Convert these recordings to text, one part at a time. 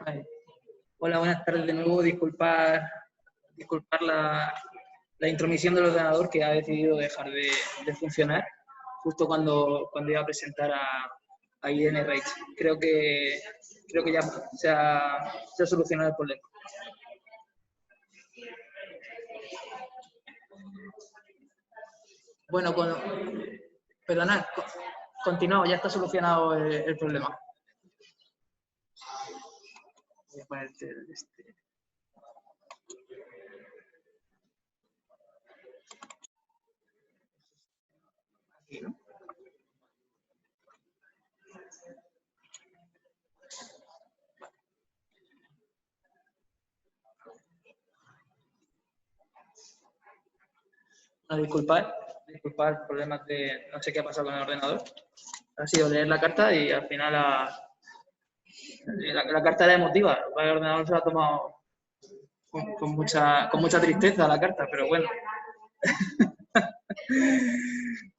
Vale. Hola, buenas tardes de nuevo. Disculpar la intromisión del ordenador que ha decidido dejar de funcionar justo cuando iba a presentar a Irene Reich. Creo que ya se ha solucionado el problema. Bueno, perdonad, continuamos, ya está solucionado el problema. Voy a ponerte este. Aquí, ¿no? No, disculpad, problemas de... No sé qué ha pasado con el ordenador. Ha sido leer la carta y al final la carta era emotiva. El ordenador se la ha tomado con mucha tristeza la carta, pero bueno.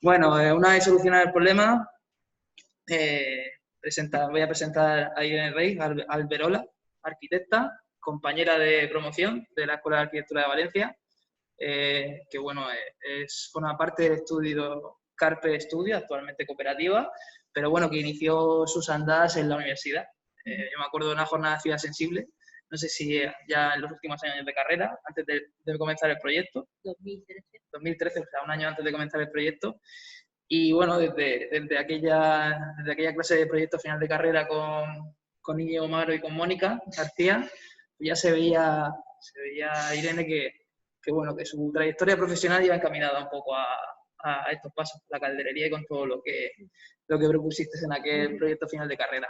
Bueno, una vez solucionado el problema, voy a presentar a Irene Reich Alberola, arquitecta, compañera de promoción de la Escuela de Arquitectura de Valencia, que bueno, forma parte del estudio Carpe Studio, actualmente cooperativa, pero bueno, que inició sus andadas en la universidad. Yo me acuerdo de una jornada de Ciudad Sensible, no sé si ya en los últimos años de carrera, antes de comenzar el proyecto. 2013, o sea, un año antes de comenzar el proyecto. Y bueno, desde aquella clase de proyecto final de carrera con Íñigo Magro y con Mónica García, ya se veía Irene que bueno, que su trayectoria profesional iba encaminada un poco a estos pasos, la calderería y con todo lo que propusiste en aquel proyecto final de carrera.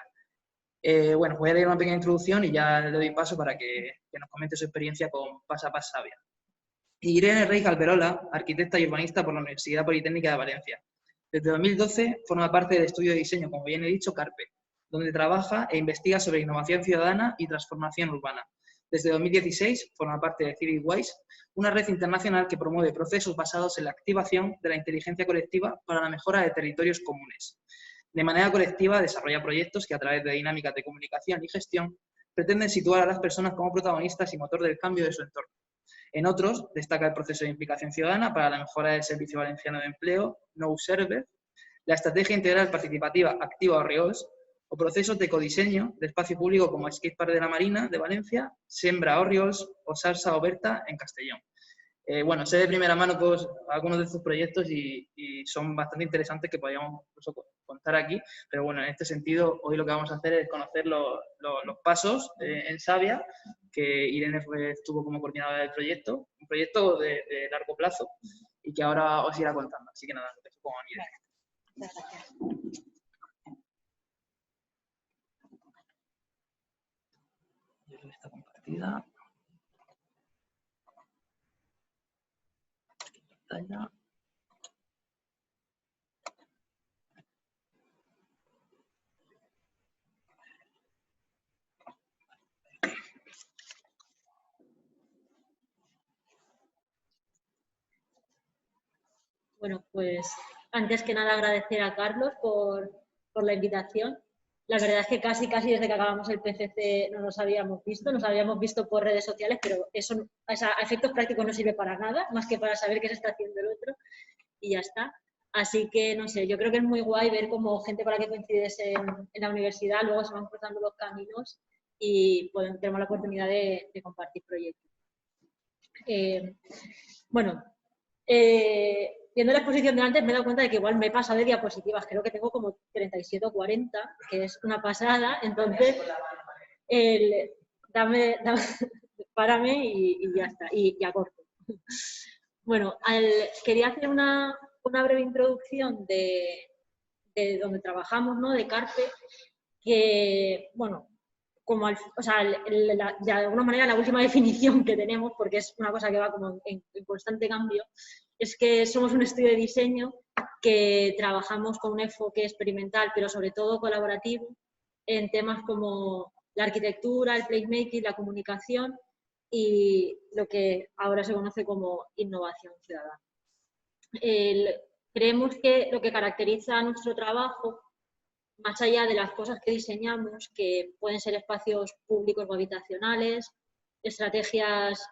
Bueno, voy a leer una pequeña introducción y ya le doy paso para que nos comente su experiencia con Pasa Pas Sabia. Irene Reich Alberola, arquitecta y urbanista por la Universidad Politécnica de Valencia. Desde 2012 forma parte del estudio de diseño, como bien he dicho, Carpe, donde trabaja e investiga sobre innovación ciudadana y transformación urbana. Desde 2016 forma parte de CivicWise, una red internacional que promueve procesos basados en la activación de la inteligencia colectiva para la mejora de territorios comunes. De manera colectiva desarrolla proyectos que a través de dinámicas de comunicación y gestión pretenden situar a las personas como protagonistas y motor del cambio de su entorno. En otros, destaca el proceso de implicación ciudadana para la mejora del Servicio Valenciano de Empleo, Nou Server, la estrategia integral participativa Activa Orriols, o procesos de codiseño de espacio público como Skatepark de la Marina de Valencia, Sembra Orriols o Sarsa Oberta en Castellón. Bueno, sé de primera mano todos algunos de estos proyectos y son bastante interesantes que podríamos incluso contar aquí, pero bueno, en este sentido, hoy lo que vamos a hacer es conocer los pasos en Sabia, que Irene estuvo como coordinadora del proyecto, un proyecto de largo plazo y que ahora os irá contando. Así que nada, os dejo con Irene. Gracias. Está compartida. Pantalla. Bueno, pues antes que nada agradecer a Carlos por la invitación. La verdad es que casi desde que acabamos el PCC no nos habíamos visto por redes sociales, pero eso a efectos prácticos no sirve para nada, más que para saber qué se está haciendo el otro y ya está. Así que, no sé, yo creo que es muy guay ver cómo gente con la que coincides en la universidad luego se van cruzando los caminos y tenemos la oportunidad de compartir proyectos. Bueno, viendo la exposición de antes me he dado cuenta de que igual me he pasado de diapositivas, creo que tengo como 37 o 40, que es una pasada, entonces párame y ya está, y ya corto. Bueno, quería hacer una breve introducción de donde trabajamos, ¿no? De Carpe, que, bueno, como de alguna manera la última definición que tenemos, porque es una cosa que va como en constante cambio, es que somos un estudio de diseño que trabajamos con un enfoque experimental, pero sobre todo colaborativo, en temas como la arquitectura, el placemaking, la comunicación y lo que ahora se conoce como innovación ciudadana. Creemos que lo que caracteriza nuestro trabajo más allá de las cosas que diseñamos, que pueden ser espacios públicos o habitacionales, estrategias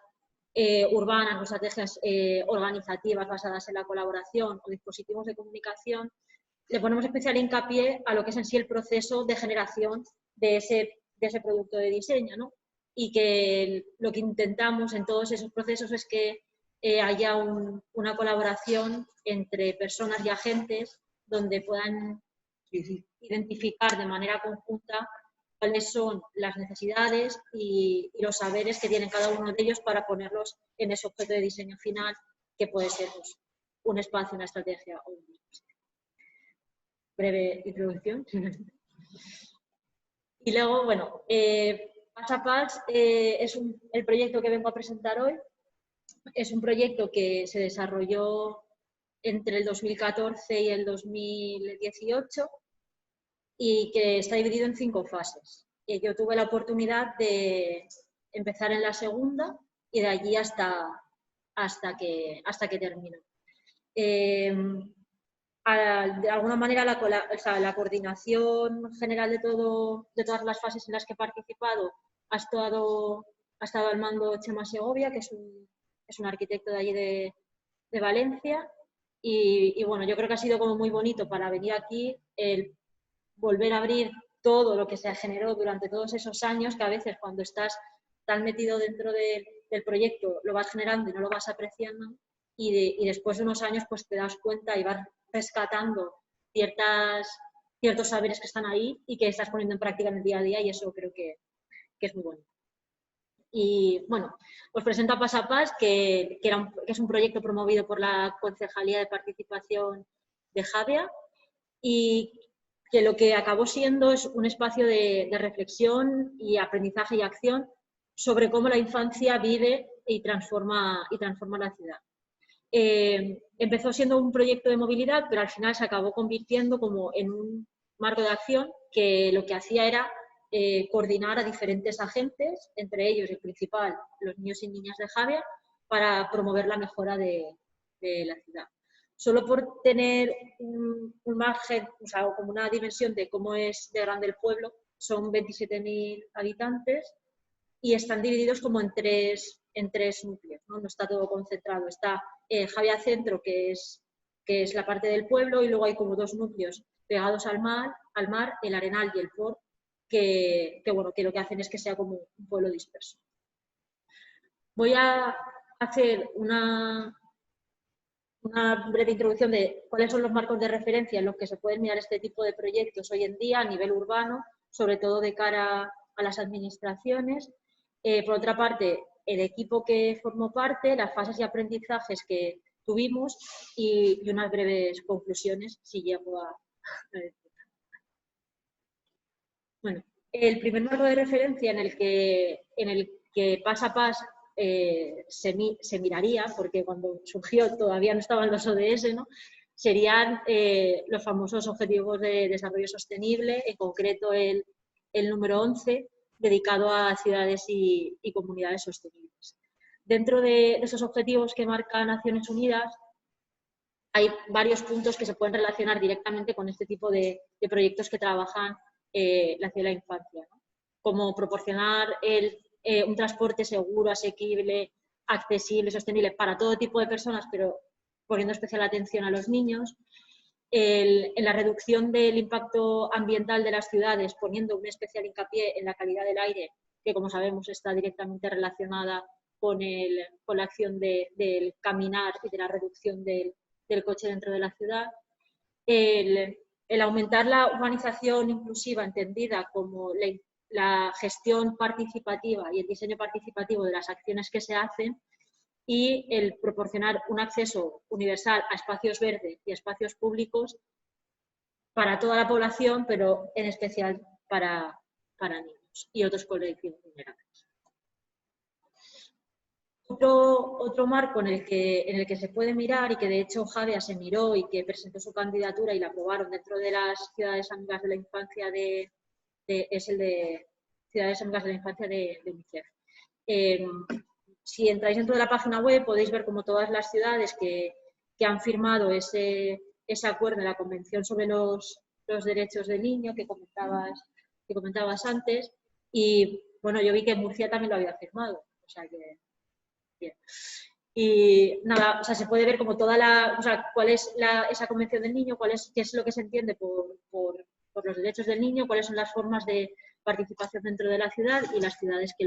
urbanas o estrategias organizativas basadas en la colaboración o dispositivos de comunicación, le ponemos especial hincapié a lo que es en sí el proceso de generación de ese producto de diseño, ¿no? Y que lo que intentamos en todos esos procesos es que haya una colaboración entre personas y agentes donde puedan identificar de manera conjunta cuáles son las necesidades y los saberes que tienen cada uno de ellos para ponerlos en ese objeto de diseño final, que puede ser pues, un espacio, una estrategia o un dispositivo. Breve introducción. Y luego, bueno, Pas a Pas es el proyecto que vengo a presentar hoy. Es un proyecto que se desarrolló entre el 2014 y el 2018 y que está dividido en 5 fases. Yo tuve la oportunidad de empezar en la segunda y de allí hasta que terminó. De alguna manera la coordinación general de todas las fases en las que he participado ha estado al mando Chema Segovia, que es un arquitecto de allí de Valencia, y bueno, yo creo que ha sido como muy bonito para venir aquí el volver a abrir todo lo que se generó durante todos esos años, que a veces cuando estás tan metido dentro del proyecto lo vas generando y no lo vas apreciando, y después de unos años pues te das cuenta y vas rescatando ciertos saberes que están ahí y que estás poniendo en práctica en el día a día, y eso creo que es muy bonito. Y bueno, os presento a Pas a Pas, que es un proyecto promovido por la Concejalía de Participación de Javea y que lo que acabó siendo es un espacio de reflexión y aprendizaje y acción sobre cómo la infancia vive y transforma la ciudad. Empezó siendo un proyecto de movilidad, pero al final se acabó convirtiendo como en un marco de acción que lo que hacía era coordinar a diferentes agentes, entre ellos el principal, los niños y niñas de Javea, para promover la mejora de la ciudad. Solo por tener un margen, o sea, como una dimensión de cómo es de grande el pueblo, son 27.000 habitantes y están divididos como en tres núcleos, ¿no? No está todo concentrado. Está Javea Centro, que es la parte del pueblo, y luego hay como 2 núcleos pegados al mar, el Arenal y el Port, que lo que hacen es que sea como un pueblo disperso. Voy a hacer una breve introducción de cuáles son los marcos de referencia en los que se pueden mirar este tipo de proyectos hoy en día a nivel urbano, sobre todo de cara a las administraciones. Por otra parte, el equipo que formó parte, las fases y aprendizajes que tuvimos y unas breves conclusiones, si llego a decir. Bueno, el primer marco de referencia en el que Pas a Pas se miraría, porque cuando surgió todavía no estaban los ODS, ¿no? Serían los famosos Objetivos de Desarrollo Sostenible, en concreto el número 11, dedicado a ciudades y comunidades sostenibles. Dentro de esos objetivos que marca Naciones Unidas, hay varios puntos que se pueden relacionar directamente con este tipo de proyectos que trabajan la ciudad de la infancia, ¿no? Como proporcionar un transporte seguro, asequible, accesible, sostenible para todo tipo de personas, pero poniendo especial atención a los niños. En la reducción del impacto ambiental de las ciudades, poniendo un especial hincapié en la calidad del aire, que como sabemos está directamente relacionada con la acción del caminar y de la reducción del coche dentro de la ciudad. El aumentar la urbanización inclusiva, entendida como la gestión participativa y el diseño participativo de las acciones que se hacen, y el proporcionar un acceso universal a espacios verdes y espacios públicos para toda la población, pero en especial para niños y otros colectivos vulnerables. Otro marco en el que se puede mirar, y que de hecho Javea se miró y que presentó su candidatura y la aprobaron dentro de las Ciudades Amigas de la Infancia es el de Ciudades Amigas de la Infancia de UNICEF. Si entráis dentro de la página web podéis ver como todas las ciudades que han firmado ese acuerdo de la Convención sobre los los derechos del niño que comentabas antes. Y bueno, yo vi que Murcia también lo había firmado, o sea que bien. Y nada, o sea, se puede ver como o sea, cuál es esa Convención del Niño, qué es lo que se entiende por los derechos del niño, cuáles son las formas de participación dentro de la ciudad y las ciudades que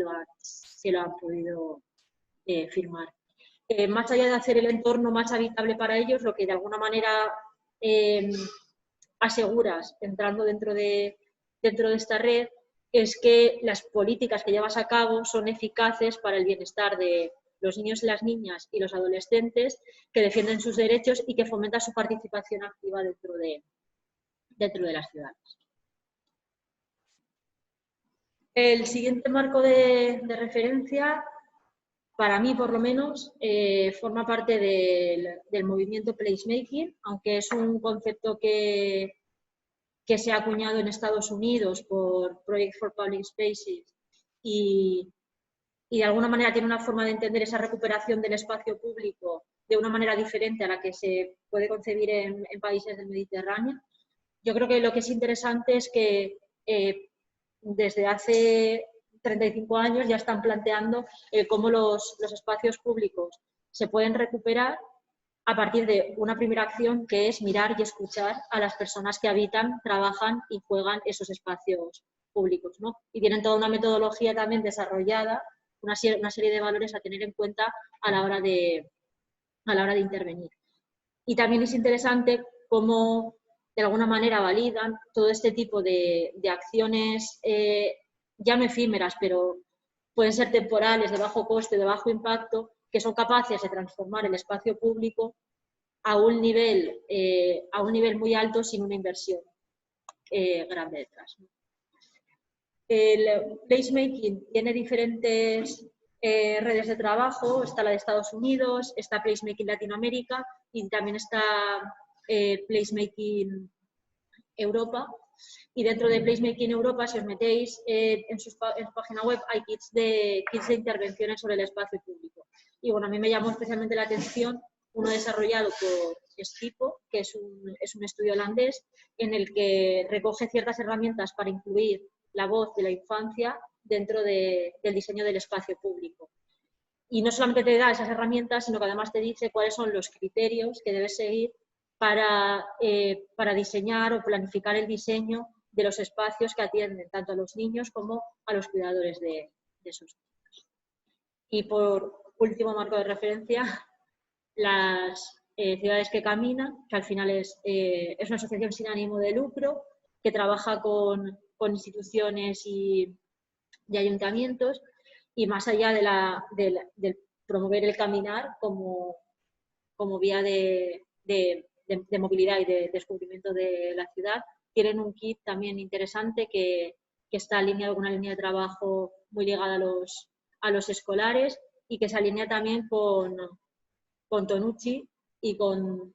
lo han podido firmar. Más allá de hacer el entorno más habitable para ellos, lo que de alguna manera aseguras entrando dentro de esta red es que las políticas que llevas a cabo son eficaces para el bienestar de los niños y las niñas y los adolescentes, que defienden sus derechos y que fomentan su participación activa dentro de las ciudades. El siguiente marco de referencia, para mí por lo menos, forma parte del movimiento placemaking, aunque es un concepto que se ha acuñado en Estados Unidos por Project for Public Spaces y de alguna manera tiene una forma de entender esa recuperación del espacio público de una manera diferente a la que se puede concebir en países del Mediterráneo. Yo creo que lo que es interesante es que desde hace 35 años ya están planteando cómo los espacios públicos se pueden recuperar a partir de una primera acción, que es mirar y escuchar a las personas que habitan, trabajan y juegan esos espacios públicos, ¿no? Y tienen toda una metodología también desarrollada, una serie de valores a tener en cuenta a la hora de intervenir. Y también es interesante cómo de alguna manera validan todo este tipo de acciones, ya no efímeras, pero pueden ser temporales, de bajo coste, de bajo impacto, que son capaces de transformar el espacio público a un nivel muy alto sin una inversión grande detrás. El placemaking tiene diferentes redes de trabajo, está la de Estados Unidos, está Placemaking Latinoamérica y también está Placemaking Europa. Y dentro de Placemaking Europa, si os metéis en su página web, hay kits de intervenciones sobre el espacio público. Y bueno, a mí me llamó especialmente la atención uno desarrollado por Stipo, que es un estudio holandés, en el que recoge ciertas herramientas para incluir la voz de la infancia dentro del diseño del espacio público. Y no solamente te da esas herramientas, sino que además te dice cuáles son los criterios que debes seguir para diseñar o planificar el diseño de los espacios que atienden tanto a los niños como a los cuidadores de esos niños. Y por último marco de referencia, las Ciudades que Caminan, que al final es una asociación sin ánimo de lucro que trabaja con instituciones y ayuntamientos, y más allá de promover el caminar como vía de movilidad y de descubrimiento de la ciudad, tienen un kit también interesante que está alineado con una línea de trabajo muy ligada a los escolares y que se alinea también con Tonucci y con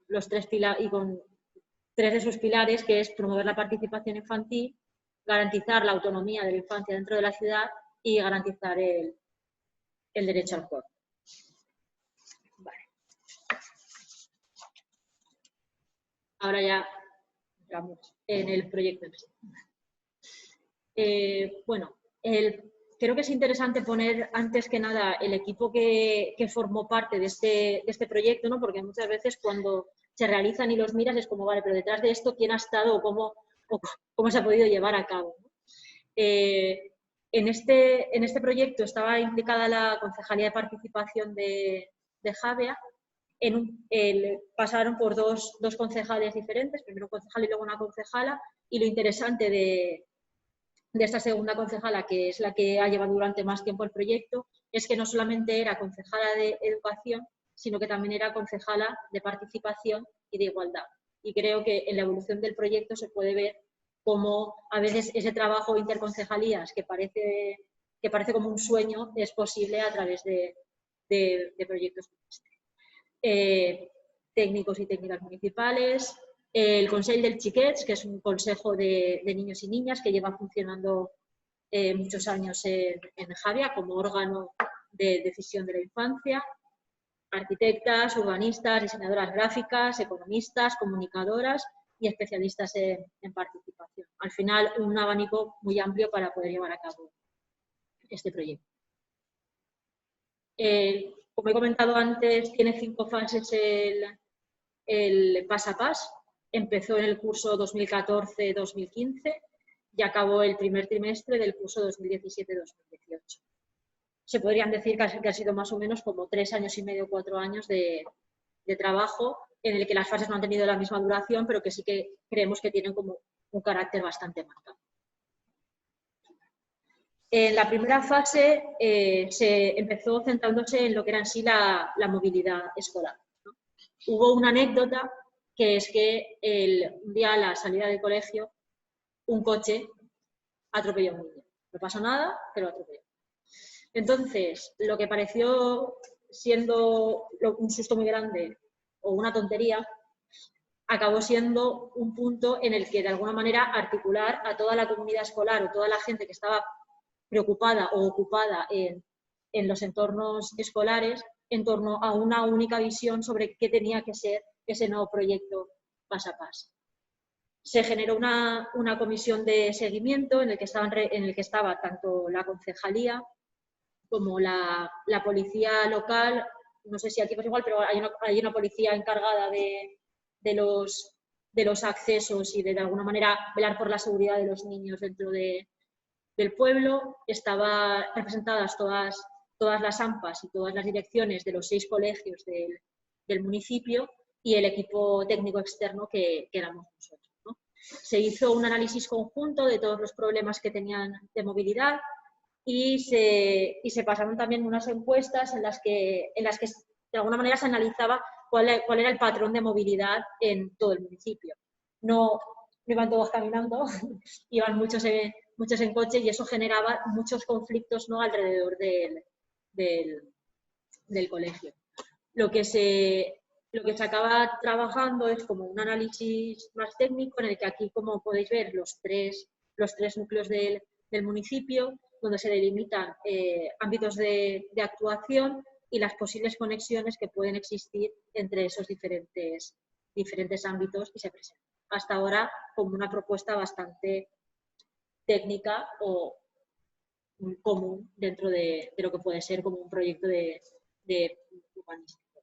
tres de sus pilares, que es promover la participación infantil, garantizar la autonomía de la infancia dentro de la ciudad y garantizar el derecho al juego. Vale. Ahora ya entramos en el proyecto en sí. Bueno, creo que es interesante poner antes que nada el equipo que formó parte de este proyecto, ¿no? Porque muchas veces cuando se realizan y los miras es como, vale, pero detrás de esto, ¿quién ha estado o cómo se ha podido llevar a cabo, ¿no? En este proyecto estaba implicada la Concejalía de Participación de Javea. Pasaron por dos concejales diferentes, primero un concejal y luego una concejala, y lo interesante de esta segunda concejala, que es la que ha llevado durante más tiempo el proyecto, es que no solamente era concejala de educación, sino que también era concejala de participación y de igualdad. Y creo que en la evolución del proyecto se puede ver cómo a veces ese trabajo de interconcejalías que parece como un sueño es posible a través de proyectos como este. Técnicos y técnicas municipales, el Consell dels Xiquets, que es un consejo de niños y niñas que lleva funcionando muchos años en Javea como órgano de decisión de la infancia, arquitectas, urbanistas, diseñadoras gráficas, economistas, comunicadoras y especialistas en participación. Al final, un abanico muy amplio para poder llevar a cabo este proyecto. Como he comentado antes, tiene 5 fases el Pas a Pas. Empezó en el curso 2014-2015 y acabó el primer trimestre del curso 2017-2018. Se podrían decir que ha sido más o menos como 3 años y medio, 4 años de trabajo, en el que las fases no han tenido la misma duración, pero que sí que creemos que tienen como un carácter bastante marcado. En la primera fase se empezó centrándose en lo que era en sí la movilidad escolar, ¿no? Hubo una anécdota que es que un día a la salida del colegio un coche atropelló a un niño. No pasó nada, pero atropelló. Entonces, lo que pareció siendo un susto muy grande o una tontería, acabó siendo un punto en el que de alguna manera articular a toda la comunidad escolar o toda la gente que estaba preocupada o ocupada en los entornos escolares en torno a una única visión sobre qué tenía que ser ese nuevo proyecto Pas a Pas. Se generó una comisión de seguimiento en el que estaba tanto la concejalía como la policía local. No sé si aquí pasa igual, pero hay una policía encargada de los accesos y de alguna manera velar por la seguridad de los niños dentro del pueblo. Estaban representadas todas las AMPAs y todas las direcciones de los 6 colegios del municipio y el equipo técnico externo que éramos nosotros, ¿no? Se hizo un análisis conjunto de todos los problemas que tenían de movilidad y se pasaron también unas encuestas en las que de alguna manera se analizaba cuál era el patrón de movilidad en todo el municipio. No iban todos caminando, iban muchos en coche y eso generaba muchos conflictos, ¿no?, alrededor del colegio. Lo que se acaba trabajando es como un análisis más técnico en el que aquí, como podéis ver, los tres núcleos del municipio, donde se delimitan ámbitos de actuación y las posibles conexiones que pueden existir entre esos diferentes ámbitos y se presentan. Hasta ahora como una propuesta bastante técnica o común dentro de lo que puede ser como un proyecto de urbanístico.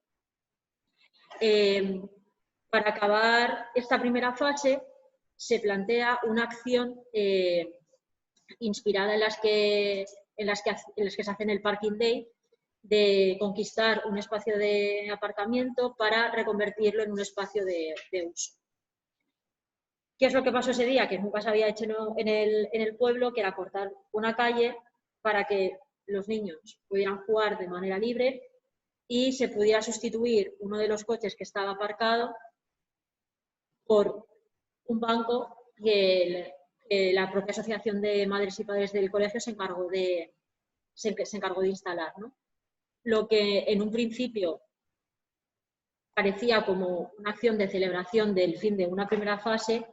Para acabar esta primera fase se plantea una acción inspirada en las que se hace en el Parking Day, de conquistar un espacio de aparcamiento para reconvertirlo en un espacio de uso. ¿Qué es lo que pasó ese día? Que nunca se había hecho en el pueblo, que era cortar una calle para que los niños pudieran jugar de manera libre y se pudiera sustituir uno de los coches que estaba aparcado por un banco que la propia asociación de madres y padres del colegio se encargó de instalar, ¿no? Lo que en un principio parecía como una acción de celebración del fin de una primera fase,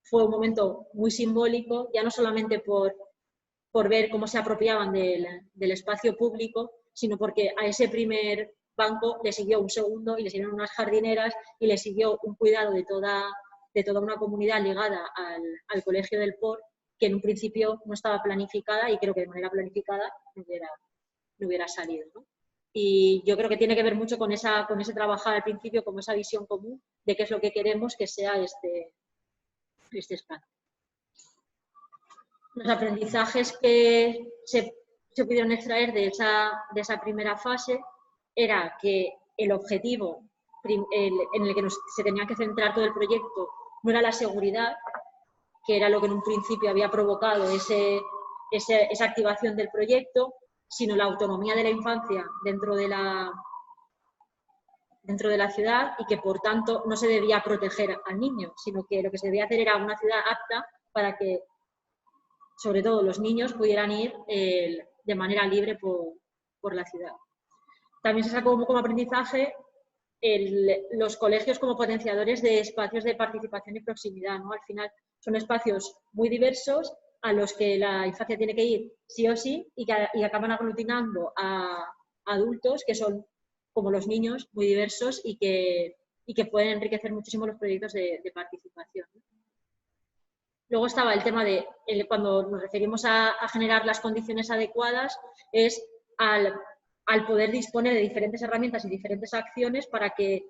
fue un momento muy simbólico, ya no solamente por ver cómo se apropiaban del espacio público, sino porque a ese primer banco le siguió un segundo y le siguieron unas jardineras y le siguió un cuidado de toda una comunidad ligada al colegio del POR, que en un principio no estaba planificada y creo que de manera planificada no hubiera salido, ¿no? Y yo creo que tiene que ver mucho con ese trabajar al principio, con esa visión común de qué es lo que queremos que sea este espacio. Los aprendizajes que se pudieron extraer de esa primera fase era que el objetivo en el que se tenía que centrar todo el proyecto no era la seguridad, que era lo que en un principio había provocado esa activación del proyecto, sino la autonomía de la infancia dentro de la ciudad y que, por tanto, no se debía proteger al niño, sino que lo que se debía hacer era una ciudad apta para que, sobre todo, los niños pudieran ir de manera libre por la ciudad. También se sacó como aprendizaje los colegios como potenciadores de espacios de participación y proximidad, ¿no? Al final son espacios muy diversos a los que la infancia tiene que ir sí o sí y acaban aglutinando a adultos que son como los niños, muy diversos y que y que pueden enriquecer muchísimo los proyectos de participación. Luego estaba el tema de, cuando nos referimos a generar las condiciones adecuadas, es al poder disponer de diferentes herramientas y diferentes acciones para que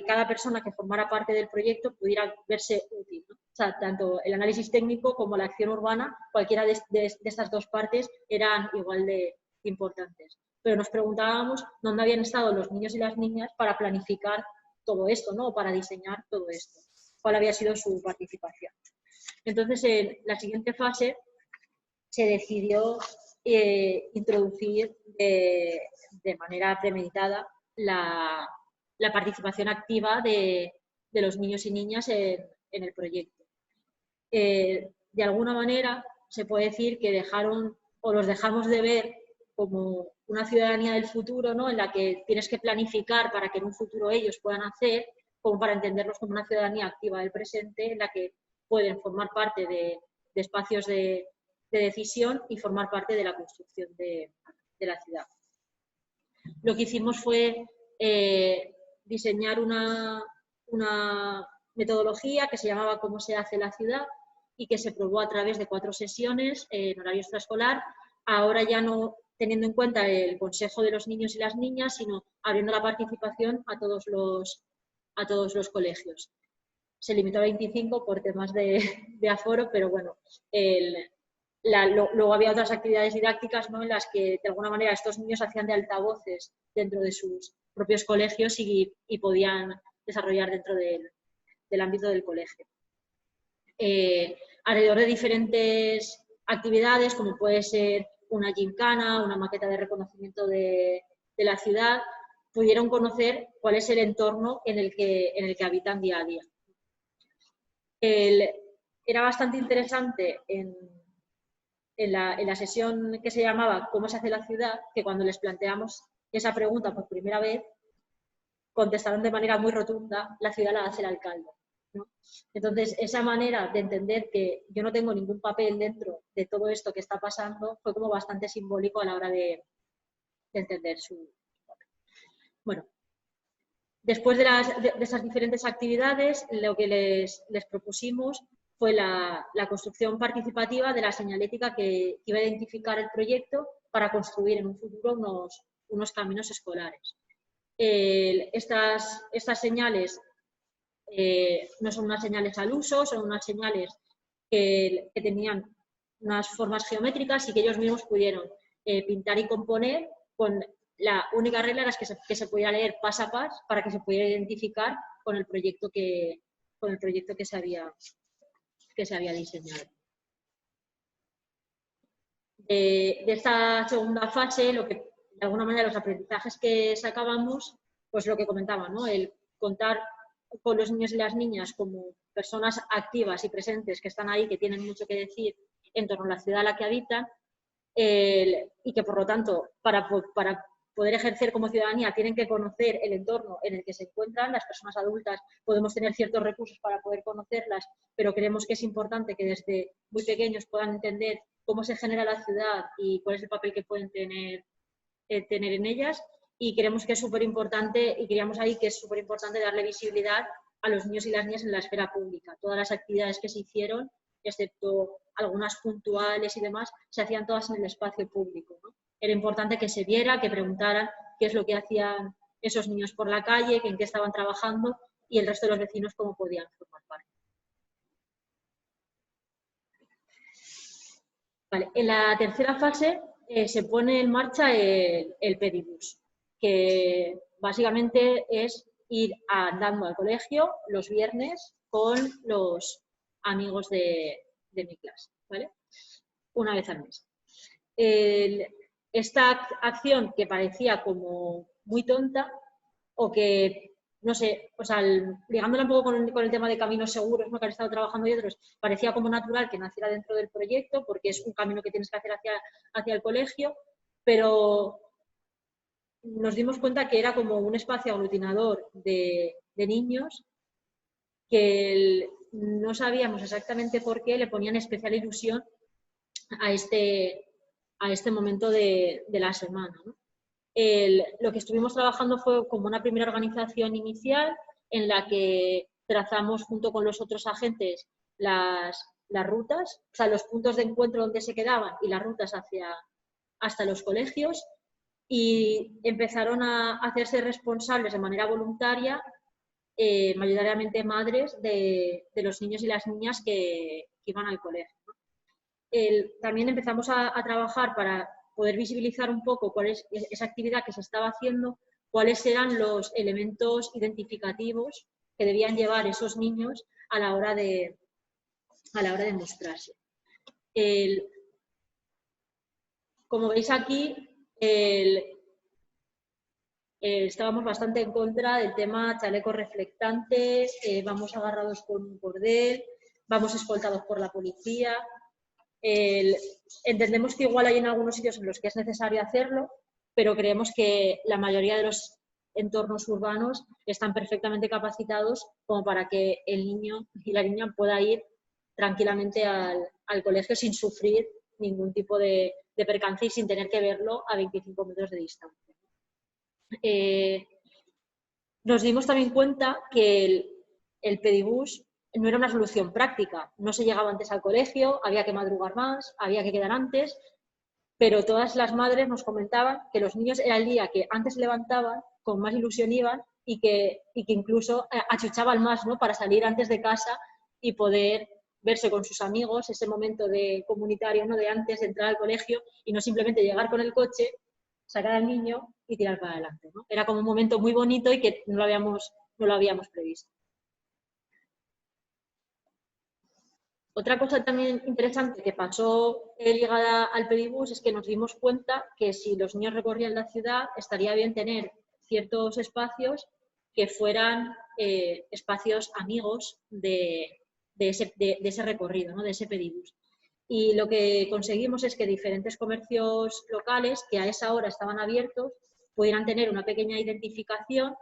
cada persona que formara parte del proyecto pudiera verse útil, ¿no? O sea, tanto el análisis técnico como la acción urbana, cualquiera de estas dos partes eran igual de importantes. Pero nos preguntábamos dónde habían estado los niños y las niñas para planificar todo esto, ¿no? O para diseñar todo esto. ¿Cuál había sido su participación? Entonces, en la siguiente fase se decidió introducir de manera premeditada la participación activa de los niños y niñas en el proyecto. De alguna manera, se puede decir que los dejamos de ver como una ciudadanía del futuro, ¿no? En la que tienes que planificar para que en un futuro ellos puedan hacer, como para entenderlos como una ciudadanía activa del presente, en la que pueden formar parte de espacios de decisión y formar parte de la construcción de la ciudad. Lo que hicimos fue diseñar una metodología que se llamaba Cómo se hace la ciudad y que se probó a través de 4 sesiones en horario extraescolar, ahora ya no teniendo en cuenta el consejo de los niños y las niñas, sino abriendo la participación a todos los colegios. Se limitó a 25 por temas de aforo, pero bueno, luego había otras actividades didácticas, ¿no? En las que de alguna manera estos niños hacían de altavoces dentro de sus propios colegios y podían desarrollar dentro del ámbito del colegio. Alrededor de diferentes actividades, como puede ser una gincana, una maqueta de reconocimiento de la ciudad, pudieron conocer cuál es el entorno en el que habitan día a día. Era bastante interesante en la sesión que se llamaba ¿Cómo se hace la ciudad?, que cuando les planteamos esa pregunta por primera vez, contestaron de manera muy rotunda: la ciudad la hace el alcalde, ¿no? Entonces, esa manera de entender que yo no tengo ningún papel dentro de todo esto que está pasando fue como bastante simbólico a la hora de entender su papel. Bueno, después de esas diferentes actividades, lo que les propusimos fue la construcción participativa de la señalética que iba a identificar el proyecto para construir en un futuro unos caminos escolares. Estas señales no son unas señales al uso, son unas señales que tenían unas formas geométricas y que ellos mismos pudieron pintar y componer. Con la única regla era que se pudiera leer pas a pas para que se pudiera identificar con el proyecto que se había diseñado. De esta segunda fase, lo que de alguna manera los aprendizajes que sacábamos, pues lo que comentaba, ¿no? El contar con los niños y las niñas como personas activas y presentes que están ahí, que tienen mucho que decir en torno a la ciudad a la que habitan, y que por lo tanto para poder ejercer como ciudadanía tienen que conocer el entorno en el que se encuentran. Las personas adultas podemos tener ciertos recursos para poder conocerlas, pero creemos que es importante que desde muy pequeños puedan entender cómo se genera la ciudad y cuál es el papel que pueden tener en ellas. Y creemos que es súper importante, y creíamos ahí que es súper importante darle visibilidad a los niños y las niñas en la esfera pública. Todas las actividades que se hicieron, excepto algunas puntuales y demás, se hacían todas en el espacio público, ¿no? Era importante que se viera, que preguntaran qué es lo que hacían esos niños por la calle, en qué estaban trabajando y el resto de los vecinos cómo podían formar parte. Vale, en la tercera fase se pone en marcha el Pedibus, que básicamente es ir andando al colegio los viernes con los amigos de mi clase, ¿vale? Una vez al mes. Esta acción que parecía como muy tonta, o que, no sé, o sea, ligándola un poco con el tema de caminos seguros, ¿no?, que han estado trabajando y otros, parecía como natural que naciera dentro del proyecto, porque es un camino que tienes que hacer hacia el colegio, pero nos dimos cuenta que era como un espacio aglutinador de niños que no sabíamos exactamente por qué le ponían especial ilusión a este momento de la semana, ¿no? Lo que estuvimos trabajando fue como una primera organización inicial en la que trazamos junto con los otros agentes las rutas, o sea, los puntos de encuentro donde se quedaban y las rutas hasta los colegios, y empezaron a hacerse responsables de manera voluntaria, mayoritariamente madres de los niños y las niñas que iban al colegio. También empezamos a trabajar para poder visibilizar un poco cuál es esa actividad que se estaba haciendo, cuáles eran los elementos identificativos que debían llevar esos niños a la hora de mostrarse. Como veis aquí, estábamos bastante en contra del tema chalecos reflectantes, vamos agarrados con un cordel, vamos escoltados por la policía. Entendemos que igual hay en algunos sitios en los que es necesario hacerlo, pero creemos que la mayoría de los entornos urbanos están perfectamente capacitados como para que el niño y la niña pueda ir tranquilamente al colegio sin sufrir ningún tipo de percance y sin tener que verlo a 25 metros de distancia. Nos dimos también cuenta que el pedibús no era una solución práctica. No se llegaba antes al colegio, había que madrugar más, había que quedar antes, pero todas las madres nos comentaban que los niños era el día que antes se levantaban, con más ilusión iban y que incluso achuchaban más, ¿no?, para salir antes de casa y poder verse con sus amigos, ese momento de comunitario, ¿no?, de antes de entrar al colegio y no simplemente llegar con el coche, sacar al niño y tirar para adelante, ¿no? Era como un momento muy bonito y que no lo habíamos previsto. Otra cosa también interesante que pasó ligada al pedibús es que nos dimos cuenta que si los niños recorrían la ciudad estaría bien tener ciertos espacios que fueran espacios amigos de ese recorrido, ¿no?, de ese pedibús. Y lo que conseguimos es que diferentes comercios locales que a esa hora estaban abiertos pudieran tener una pequeña identificación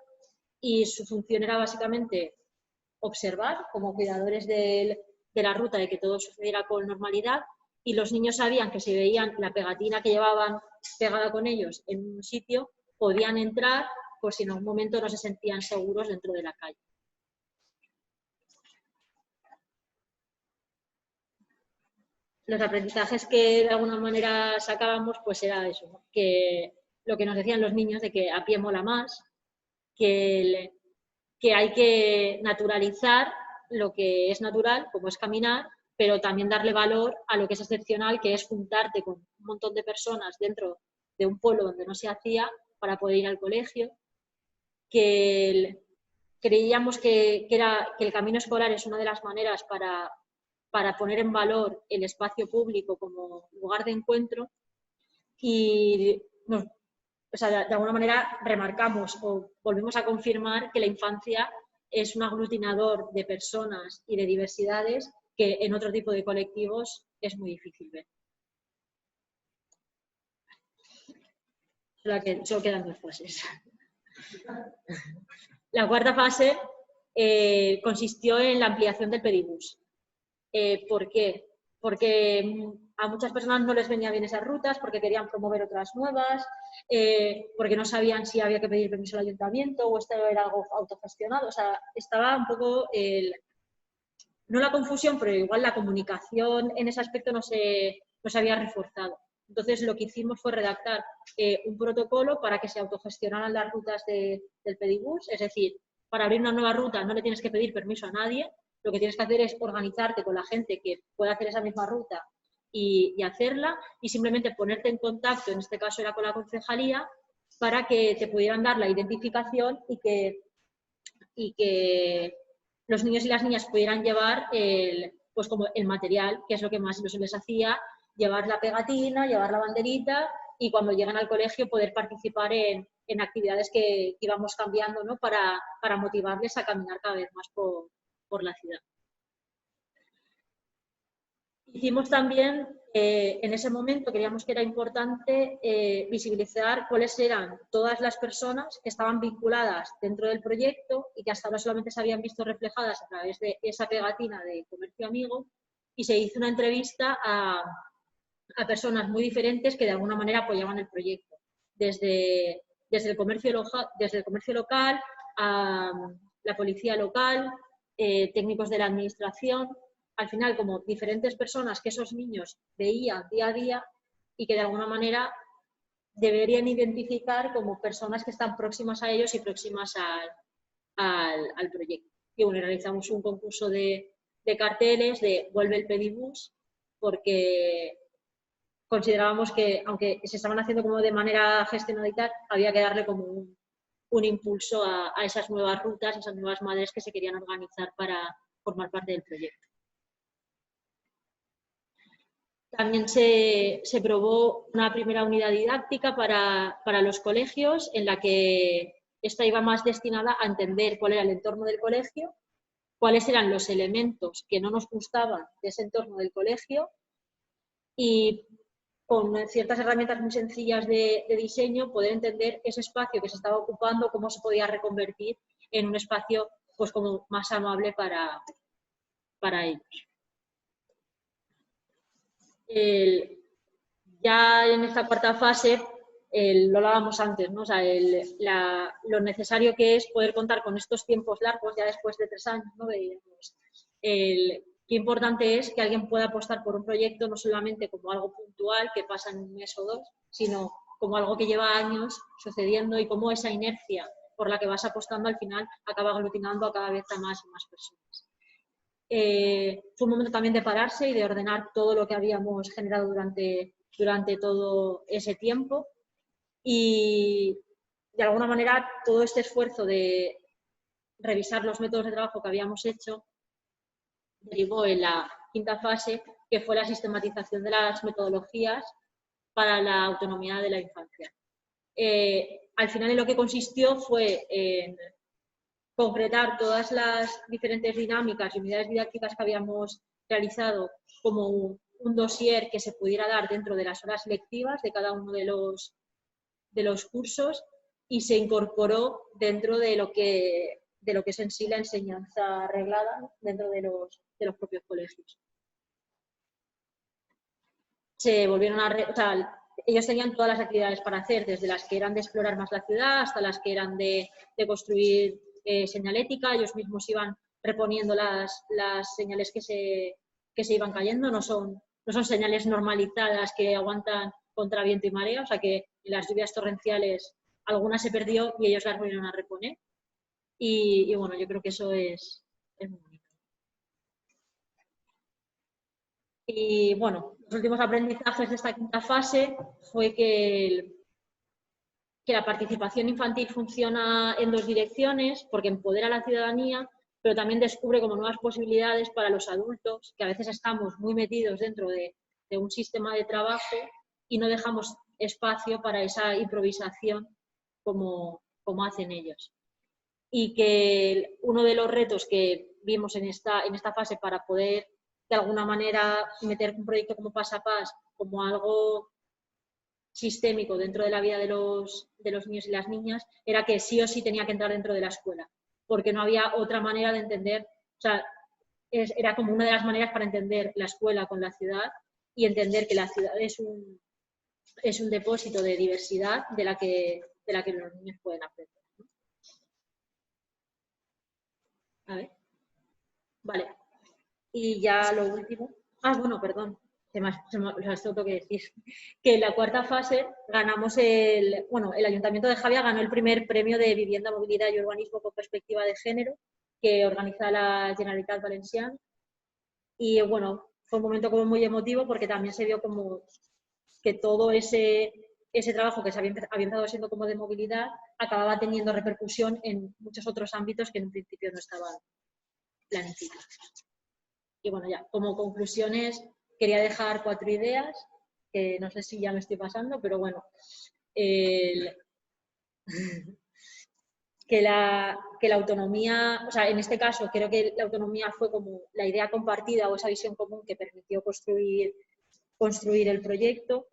y su función era básicamente observar como cuidadores de la ruta, de que todo sucediera con normalidad, y los niños sabían que si veían la pegatina que llevaban pegada con ellos en un sitio, podían entrar por si en algún momento no se sentían seguros dentro de la calle. Los aprendizajes que de alguna manera sacábamos, pues era eso, ¿no?, que lo que nos decían los niños de que a pie mola más, que hay que naturalizar lo que es natural, como es caminar, pero también darle valor a lo que es excepcional, que es juntarte con un montón de personas dentro de un pueblo donde no se hacía para poder ir al colegio, que creíamos que el camino escolar es una de las maneras para poner en valor el espacio público como lugar de encuentro y de alguna manera remarcamos o volvemos a confirmar que la infancia es un aglutinador de personas y de diversidades que en otro tipo de colectivos es muy difícil ver. Solo quedan 2 fases. La cuarta fase consistió en la ampliación del pedibús. ¿Por qué? Porque a muchas personas no les venía bien esas rutas, porque querían promover otras nuevas, porque no sabían si había que pedir permiso al ayuntamiento o esto era algo autogestionado. O sea, estaba un poco, no la confusión, pero igual la comunicación en ese aspecto no se había reforzado. Entonces, lo que hicimos fue redactar un protocolo para que se autogestionaran las rutas del pedibús, es decir, para abrir una nueva ruta no le tienes que pedir permiso a nadie, lo que tienes que hacer es organizarte con la gente que pueda hacer esa misma ruta y hacerla, y simplemente ponerte en contacto, en este caso era con la concejalía, para que te pudieran dar la identificación y que los niños y las niñas pudieran llevar pues como el material, que es lo que más ilusión les hacía, llevar la pegatina, llevar la banderita y cuando llegan al colegio poder participar en actividades que íbamos cambiando, ¿no?, para motivarles a caminar cada vez más por la ciudad. Hicimos también, en ese momento creíamos que era importante visibilizar cuáles eran todas las personas que estaban vinculadas dentro del proyecto y que hasta ahora solamente se habían visto reflejadas a través de esa pegatina de Comercio Amigo, y se hizo una entrevista a personas muy diferentes que de alguna manera apoyaban el proyecto, desde el comercio local a la policía local, técnicos de la administración, al final como diferentes personas que esos niños veían día a día y que de alguna manera deberían identificar como personas que están próximas a ellos y próximas al proyecto. Y bueno, realizamos un concurso de carteles de Vuelve el Pedibus, porque considerábamos que, aunque se estaban haciendo como de manera gestionada y tal, había que darle como un impulso a esas nuevas rutas, a esas nuevas madres que se querían organizar para formar parte del proyecto. También se probó una primera unidad didáctica para los colegios, en la que esta iba más destinada a entender cuál era el entorno del colegio, cuáles eran los elementos que no nos gustaban de ese entorno del colegio y con ciertas herramientas muy sencillas de diseño poder entender ese espacio que se estaba ocupando, cómo se podía reconvertir en un espacio pues como más amable para ellos. Ya en esta cuarta fase, lo hablábamos antes, ¿no? O sea, lo necesario que es poder contar con estos tiempos largos, ya después de 3 años, ¿no? Qué importante es que alguien pueda apostar por un proyecto no solamente como algo puntual que pasa en 1 mes o 2, sino como algo que lleva años sucediendo y cómo esa inercia por la que vas apostando al final acaba aglutinando a cada vez a más y más personas. Fue un momento también de pararse y de ordenar todo lo que habíamos generado durante todo ese tiempo y de alguna manera todo este esfuerzo de revisar los métodos de trabajo que habíamos hecho derivó en la quinta fase, que fue la sistematización de las metodologías para la autonomía de la infancia. Al final en lo que consistió fue en concretar todas las diferentes dinámicas y unidades didácticas que habíamos realizado como un dossier que se pudiera dar dentro de las horas lectivas de cada uno de los cursos y se incorporó dentro de lo que es en sí la enseñanza reglada, ¿no? Dentro de los propios colegios. Se volvieron o sea, ellos tenían todas las actividades para hacer, desde las que eran de explorar más la ciudad hasta las que eran de construir señalética. Ellos mismos iban reponiendo las señales que se iban cayendo, no son señales normalizadas que aguantan contra viento y marea, o sea que en las lluvias torrenciales algunas se perdió y ellos las volvieron a reponer. Y bueno, yo creo que eso es muy bonito. Y bueno, los últimos aprendizajes de esta quinta fase fue que la participación infantil funciona en 2 direcciones, porque empodera a la ciudadanía, pero también descubre como nuevas posibilidades para los adultos, que a veces estamos muy metidos dentro de un sistema de trabajo y no dejamos espacio para esa improvisación como hacen ellos. Y que uno de los retos que vimos en esta fase para poder de alguna manera meter un proyecto como Pasapás como algo sistémico dentro de la vida de los niños y las niñas era que sí o sí tenía que entrar dentro de la escuela, porque no había otra manera de entender, o sea, era como una de las maneras para entender la escuela con la ciudad y entender que la ciudad es un depósito de diversidad de la que los niños pueden aprender. A ver. Vale. Y ya lo último. Bueno, perdón. Se me tengo que decir. Que en la cuarta fase ganamos el Ayuntamiento de Javia ganó el primer premio de vivienda, movilidad y urbanismo con perspectiva de género que organiza la Generalitat Valenciana. Y bueno, fue un momento como muy emotivo porque también se vio como que todo ese trabajo que se había empezado siendo como de movilidad acababa teniendo repercusión en muchos otros ámbitos que en un principio no estaban planificados. Y bueno, ya, como conclusiones, quería dejar 4 ideas, que no sé si ya me estoy pasando, pero bueno. Que la autonomía, o sea, en este caso creo que la autonomía fue como la idea compartida o esa visión común que permitió construir el proyecto,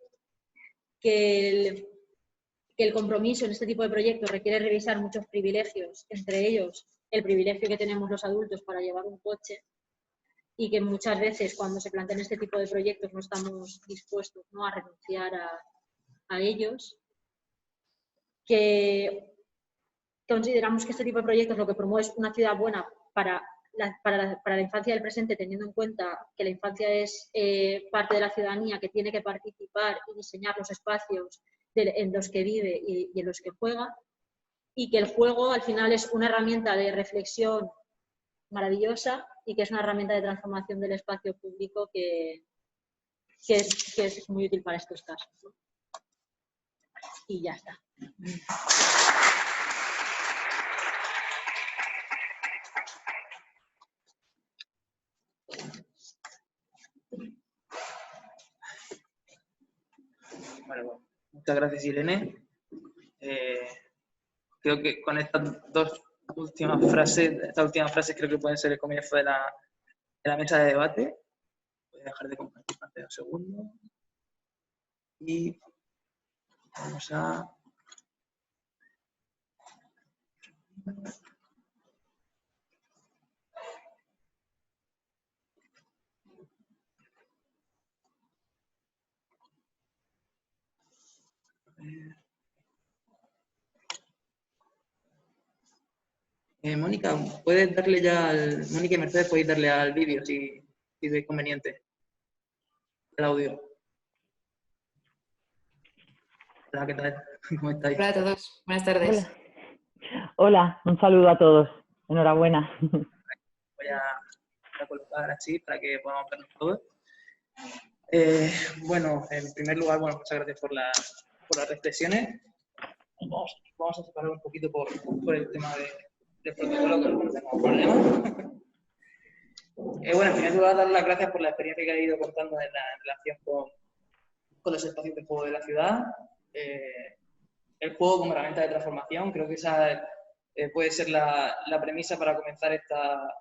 que el compromiso en este tipo de proyectos requiere revisar muchos privilegios, entre ellos el privilegio que tenemos los adultos para llevar un coche, y que muchas veces cuando se plantean este tipo de proyectos no estamos dispuestos, ¿no?, a renunciar a ellos. Que consideramos que este tipo de proyectos lo que promueve es una ciudad buena para la infancia del presente, teniendo en cuenta que la infancia es parte de la ciudadanía que tiene que participar y diseñar los espacios en los que vive y en los que juega, y que el juego al final es una herramienta de reflexión maravillosa y que es una herramienta de transformación del espacio público que es muy útil para estos casos, ¿no? Y ya está. Bueno, muchas gracias, Irene. Creo que con estas últimas frases creo que pueden ser el comienzo de la mesa de debate. Voy a dejar de compartir pantalla un segundo. Y vamos a... Mónica, Mónica y Mercedes, podéis darle al vídeo si es conveniente. El audio. Hola, ¿qué tal? ¿Cómo estáis? Hola a todos, buenas tardes. Hola, un saludo a todos. Enhorabuena. Voy a colocar así para que podamos vernos todos. Bueno, en primer lugar, muchas gracias por las reflexiones. Vamos a separar un poquito por el tema del protocolo, que no tenemos problemas. En primer lugar, dar las gracias por la experiencia que ha ido contando en relación con los espacios de juego de la ciudad. El juego como herramienta de transformación, creo que esa puede ser la premisa para comenzar esta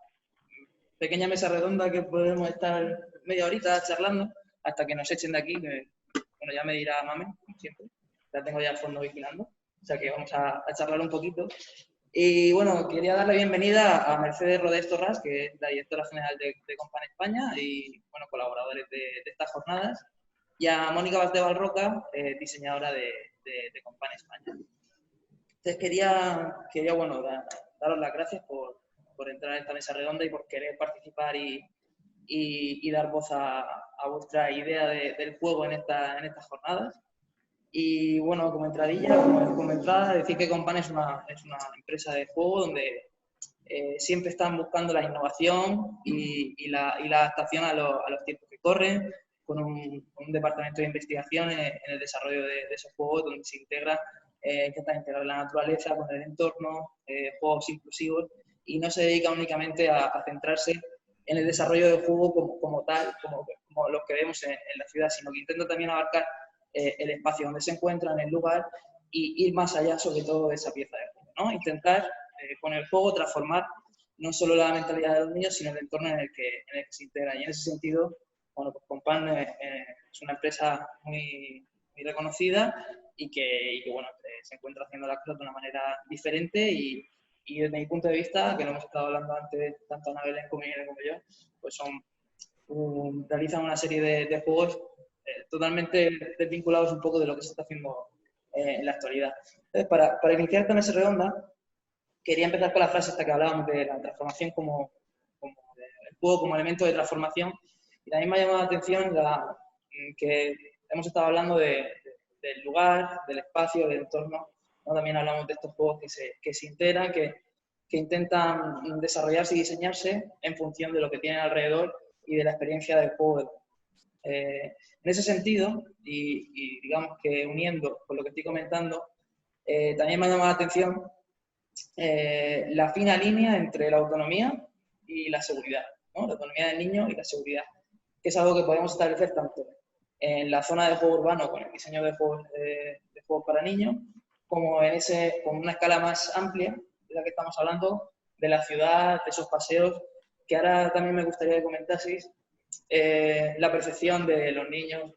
pequeña mesa redonda que podemos estar media horita charlando hasta que nos echen de aquí, que ya me dirá Mame, como siempre, la tengo ya al fondo vigilando, o sea que vamos a charlar un poquito. Y bueno, quería dar la bienvenida a Mercedes Rodés Torras, que es la directora general de Compan España y colaboradores de estas jornadas, y a Mónica Valdebal Roca, diseñadora de Compan España. Entonces quería daros las gracias por entrar en esta mesa redonda y por querer participar y dar voz a vuestra idea del juego en estas jornadas. Y bueno, como entrada, decir que Compan es una empresa de juego donde siempre están buscando la innovación y la adaptación a los tiempos que corren, con un departamento de investigación en el desarrollo de esos juegos donde se intenta integrar la naturaleza con el entorno, juegos inclusivos, y no se dedica únicamente a centrarse en el desarrollo del juego como tal, como los que vemos en la ciudad, sino que intenta también abarcar el espacio donde se encuentra, en el lugar, y ir más allá sobre todo de esa pieza de juego, ¿no? Intentar con el juego transformar no solo la mentalidad de los niños, sino el entorno en el que se integra. Y en ese sentido, pues Compan es una empresa muy, muy reconocida y que se encuentra haciendo las cosas de una manera diferente y desde mi punto de vista, que lo hemos estado hablando antes, tanto Ana Belén como Irene como yo, pues realizan una serie de juegos totalmente desvinculados un poco de lo que se está haciendo en la actualidad. Entonces, para iniciar esta mesa redonda, quería empezar con la frase esta que hablábamos de la transformación el juego como elemento de transformación. Y también me ha llamado la atención que hemos estado hablando del lugar, del espacio, del entorno, ¿no? También hablamos de estos juegos que se integran, que intentan desarrollarse y diseñarse en función de lo que tienen alrededor y de la experiencia del juego. En ese sentido, y digamos que uniendo con lo que estoy comentando, también me ha llamado la atención la fina línea entre la autonomía y la seguridad, ¿no? La autonomía del niño y la seguridad, que es algo que podemos establecer tanto en la zona de juego urbano con el diseño de juegos para niños, como con una escala más amplia de la que estamos hablando, de la ciudad, de esos paseos, que ahora también me gustaría que comentaseis la percepción de los niños,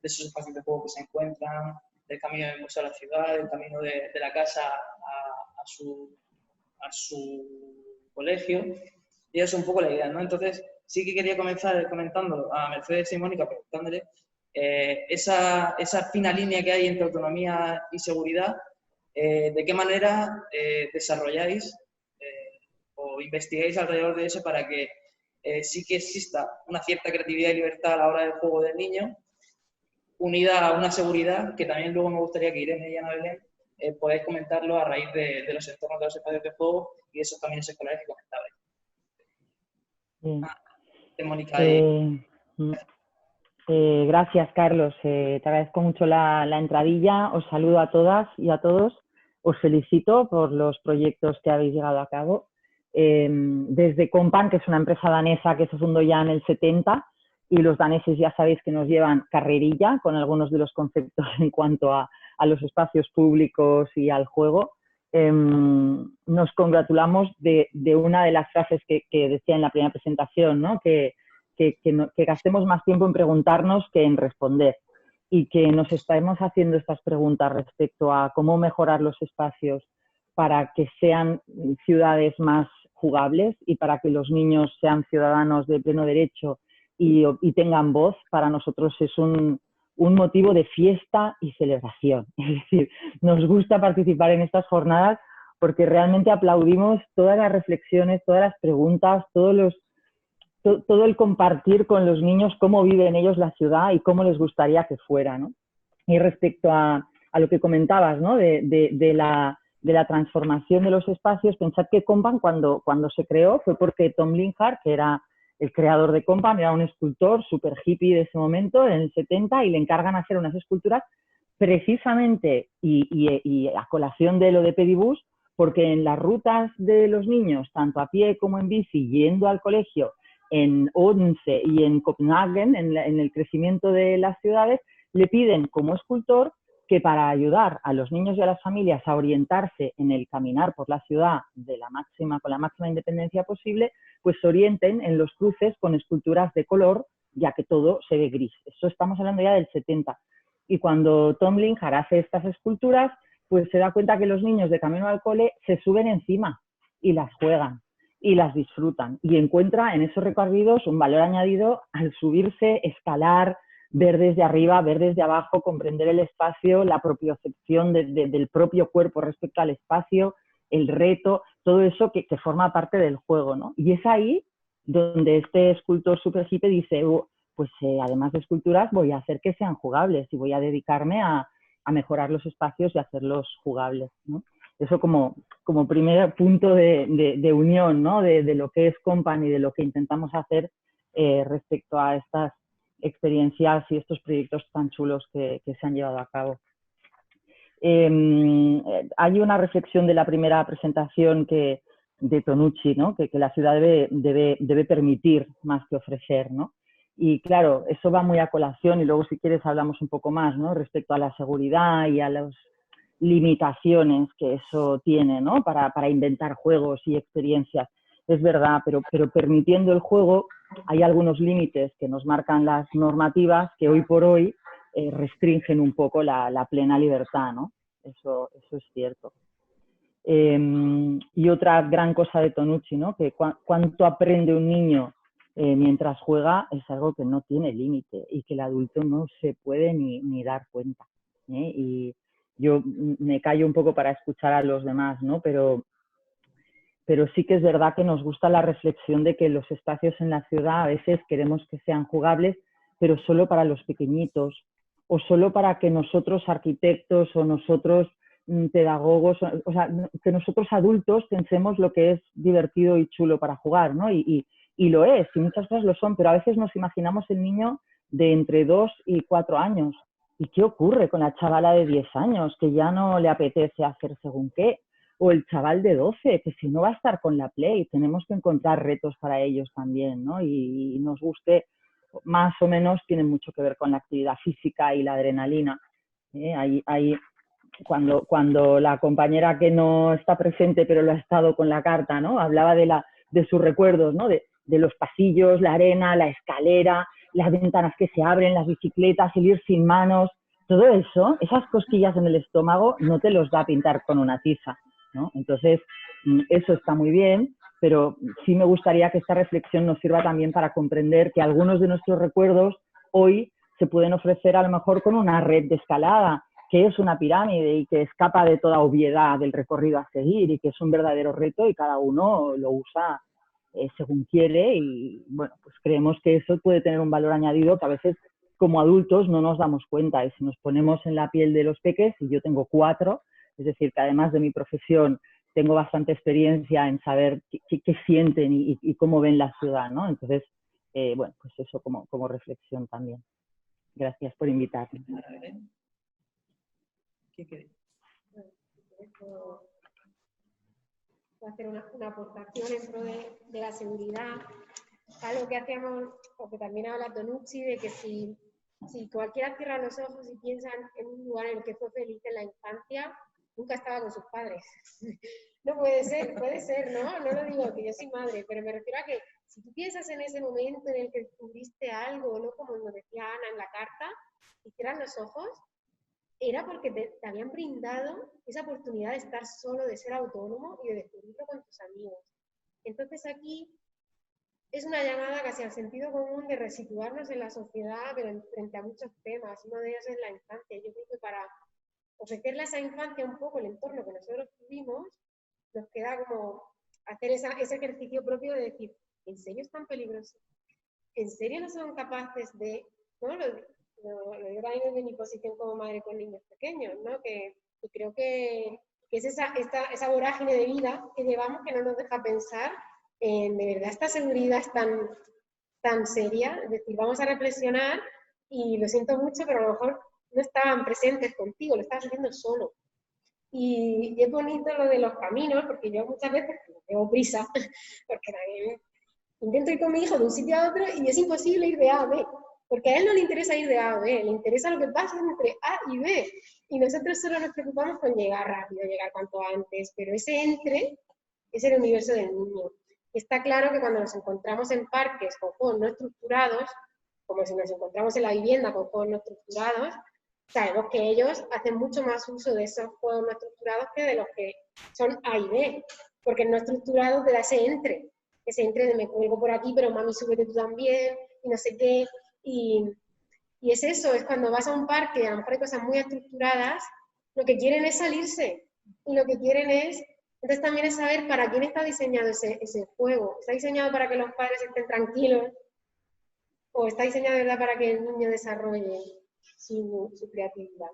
de esos espacios de juego que se encuentran, del camino del museo a la ciudad, del camino de la casa a su colegio, y eso es un poco la idea, ¿no? Entonces, sí que quería comenzar comentando a Mercedes y Mónica, preguntándole esa fina línea que hay entre autonomía y seguridad, ¿de qué manera desarrolláis o investigáis alrededor de eso para que sí que exista una cierta creatividad y libertad a la hora del juego del niño, unida a una seguridad que también luego me gustaría que Irene y Ana Belén podáis comentarlo a raíz de los entornos de los espacios de juego y esos caminos escolares que comentabais? De Mónica gracias, Carlos. Te agradezco mucho la entradilla. Os saludo a todas y a todos. Os felicito por los proyectos que habéis llevado a cabo. Desde Compan, que es una empresa danesa que se fundó ya en el 70, y los daneses ya sabéis que nos llevan carrerilla con algunos de los conceptos en cuanto a los espacios públicos y al juego. Nos congratulamos de una de las frases que decía en la primera presentación, ¿no? Que gastemos más tiempo en preguntarnos que en responder, y que nos estemos haciendo estas preguntas respecto a cómo mejorar los espacios para que sean ciudades más jugables y para que los niños sean ciudadanos de pleno derecho y tengan voz. Para nosotros es un motivo de fiesta y celebración. Es decir, nos gusta participar en estas jornadas porque realmente aplaudimos todas las reflexiones, todas las preguntas, todo el compartir con los niños cómo viven ellos la ciudad y cómo les gustaría que fuera, ¿no? Y respecto a lo que comentabas, ¿no? de la transformación de los espacios, pensad que Compan cuando se creó fue porque Tom Linhart, que era el creador de Compan, era un escultor súper hippie de ese momento, en el 70, y le encargan hacer unas esculturas precisamente y a colación de lo de Pedibus, porque en las rutas de los niños, tanto a pie como en bici, yendo al colegio, en Odense y en Copenhague, en el crecimiento de las ciudades, le piden como escultor que para ayudar a los niños y a las familias a orientarse en el caminar por la ciudad con la máxima independencia posible, pues se orienten en los cruces con esculturas de color, ya que todo se ve gris. Eso estamos hablando ya del 70. Y cuando Tom Linhart hace estas esculturas, pues se da cuenta que los niños de camino al cole se suben encima y las juegan y las disfrutan, y encuentra en esos recorridos un valor añadido al subirse, escalar, ver desde arriba, ver desde abajo, comprender el espacio, la propiocepción del propio cuerpo respecto al espacio, el reto, todo eso que forma parte del juego, ¿no? Y es ahí donde este escultor super hippie dice, pues además de esculturas voy a hacer que sean jugables y voy a dedicarme a mejorar los espacios y hacerlos jugables, ¿no? Eso como primer punto de unión, ¿no? de lo que es Compan y de lo que intentamos hacer respecto a estas experiencias y estos proyectos tan chulos que se han llevado a cabo. Hay una reflexión de la primera presentación de Tonucci, ¿no? que la ciudad debe permitir más que ofrecer, ¿no? Y claro, eso va muy a colación, y luego si quieres hablamos un poco más, ¿no? Respecto a la seguridad y a las limitaciones que eso tiene, ¿no? Para inventar juegos y experiencias. Es verdad, pero permitiendo el juego hay algunos límites que nos marcan las normativas que hoy por hoy restringen un poco la plena libertad, ¿no? Eso es cierto. Y otra gran cosa de Tonucci, ¿no? Que cuánto aprende un niño mientras juega es algo que no tiene límite y que el adulto no se puede ni dar cuenta, ¿eh? Y yo me callo un poco para escuchar a los demás, ¿no? Pero sí que es verdad que nos gusta la reflexión de que los espacios en la ciudad a veces queremos que sean jugables, pero solo para los pequeñitos, o solo para que nosotros arquitectos o nosotros pedagogos, o sea, que nosotros adultos pensemos lo que es divertido y chulo para jugar, ¿no? Y lo es, y muchas cosas lo son, pero a veces nos imaginamos el niño de entre 2 y 4 años. ¿Y qué ocurre con la chavala de 10 años que ya no le apetece hacer según qué? O el chaval de 12, que si no va a estar con la Play, tenemos que encontrar retos para ellos también, ¿no? Y nos guste, más o menos, tiene mucho que ver con la actividad física y la adrenalina. Cuando la compañera que no está presente, pero lo ha estado con la carta, ¿no? Hablaba de sus recuerdos, ¿no? De los pasillos, la arena, la escalera, las ventanas que se abren, las bicicletas, el ir sin manos, todo eso, esas cosquillas en el estómago, no te los va a pintar con una tiza, ¿no? Entonces, eso está muy bien, pero sí me gustaría que esta reflexión nos sirva también para comprender que algunos de nuestros recuerdos hoy se pueden ofrecer a lo mejor con una red de escalada, que es una pirámide y que escapa de toda obviedad del recorrido a seguir y que es un verdadero reto y cada uno lo usa según quiere y bueno, pues creemos que eso puede tener un valor añadido que a veces como adultos no nos damos cuenta y si nos ponemos en la piel de los peques, y yo tengo 4, es decir, que además de mi profesión tengo bastante experiencia en saber qué sienten y cómo ven la ciudad, ¿no? Entonces, bueno, pues eso como reflexión también. Gracias por invitarme. ¿Qué queréis? Voy a hacer una aportación dentro de la seguridad. Algo que hacíamos, o que también habla Tonucci, de que si cualquiera cierra los ojos y piensa en un lugar en el que fue feliz en la infancia, nunca estaba con sus padres. No puede ser, ¿no? No lo digo que yo soy madre, pero me refiero a que si tú piensas en ese momento en el que descubriste algo, ¿no? Como nos decía Ana en la carta, y cierras los ojos, era porque te habían brindado esa oportunidad de estar solo, de ser autónomo y de descubrirlo con tus amigos. Entonces aquí es una llamada casi al sentido común de resituarnos en la sociedad, pero frente a muchos temas. Uno de ellos es la infancia. Yo creo que para ofrecerle a esa infancia un poco el entorno que nosotros tuvimos, nos queda como hacer ese ejercicio propio de decir, ¿en serio es tan peligroso? ¿En serio no son capaces de...? ¿No? Lo digo también desde mi posición como madre con niños pequeños, ¿no? Que creo que es esa vorágine de vida que llevamos que no nos deja pensar en, de verdad, esta seguridad es tan seria. Es decir, vamos a reflexionar y lo siento mucho, pero a lo mejor no estaban presentes contigo, lo estabas haciendo solo. Y es bonito lo de los caminos, porque yo muchas veces tengo prisa, porque también intento ir con mi hijo de un sitio a otro y es imposible ir de A a B, porque a él no le interesa ir de A a B, le interesa lo que pasa entre A y B. Y nosotros solo nos preocupamos con llegar rápido, llegar cuanto antes, pero ese entre es el universo del niño. Está claro que cuando nos encontramos en parques con juegos no estructurados, como si nos encontramos en la vivienda con juegos no estructurados, sabemos que ellos hacen mucho más uso de esos juegos no estructurados que de los que son A y B, porque el no estructurado te da ese entre de me cuelgo por aquí, pero mami, súbete tú también, y no sé qué. Y es eso, es cuando vas a un parque, a lo mejor hay cosas muy estructuradas, lo que quieren es salirse, y lo que quieren es, entonces también es saber para quién está diseñado ese juego. ¿Está diseñado para que los padres estén tranquilos? ¿O está diseñado de verdad para que el niño desarrolle su creatividad?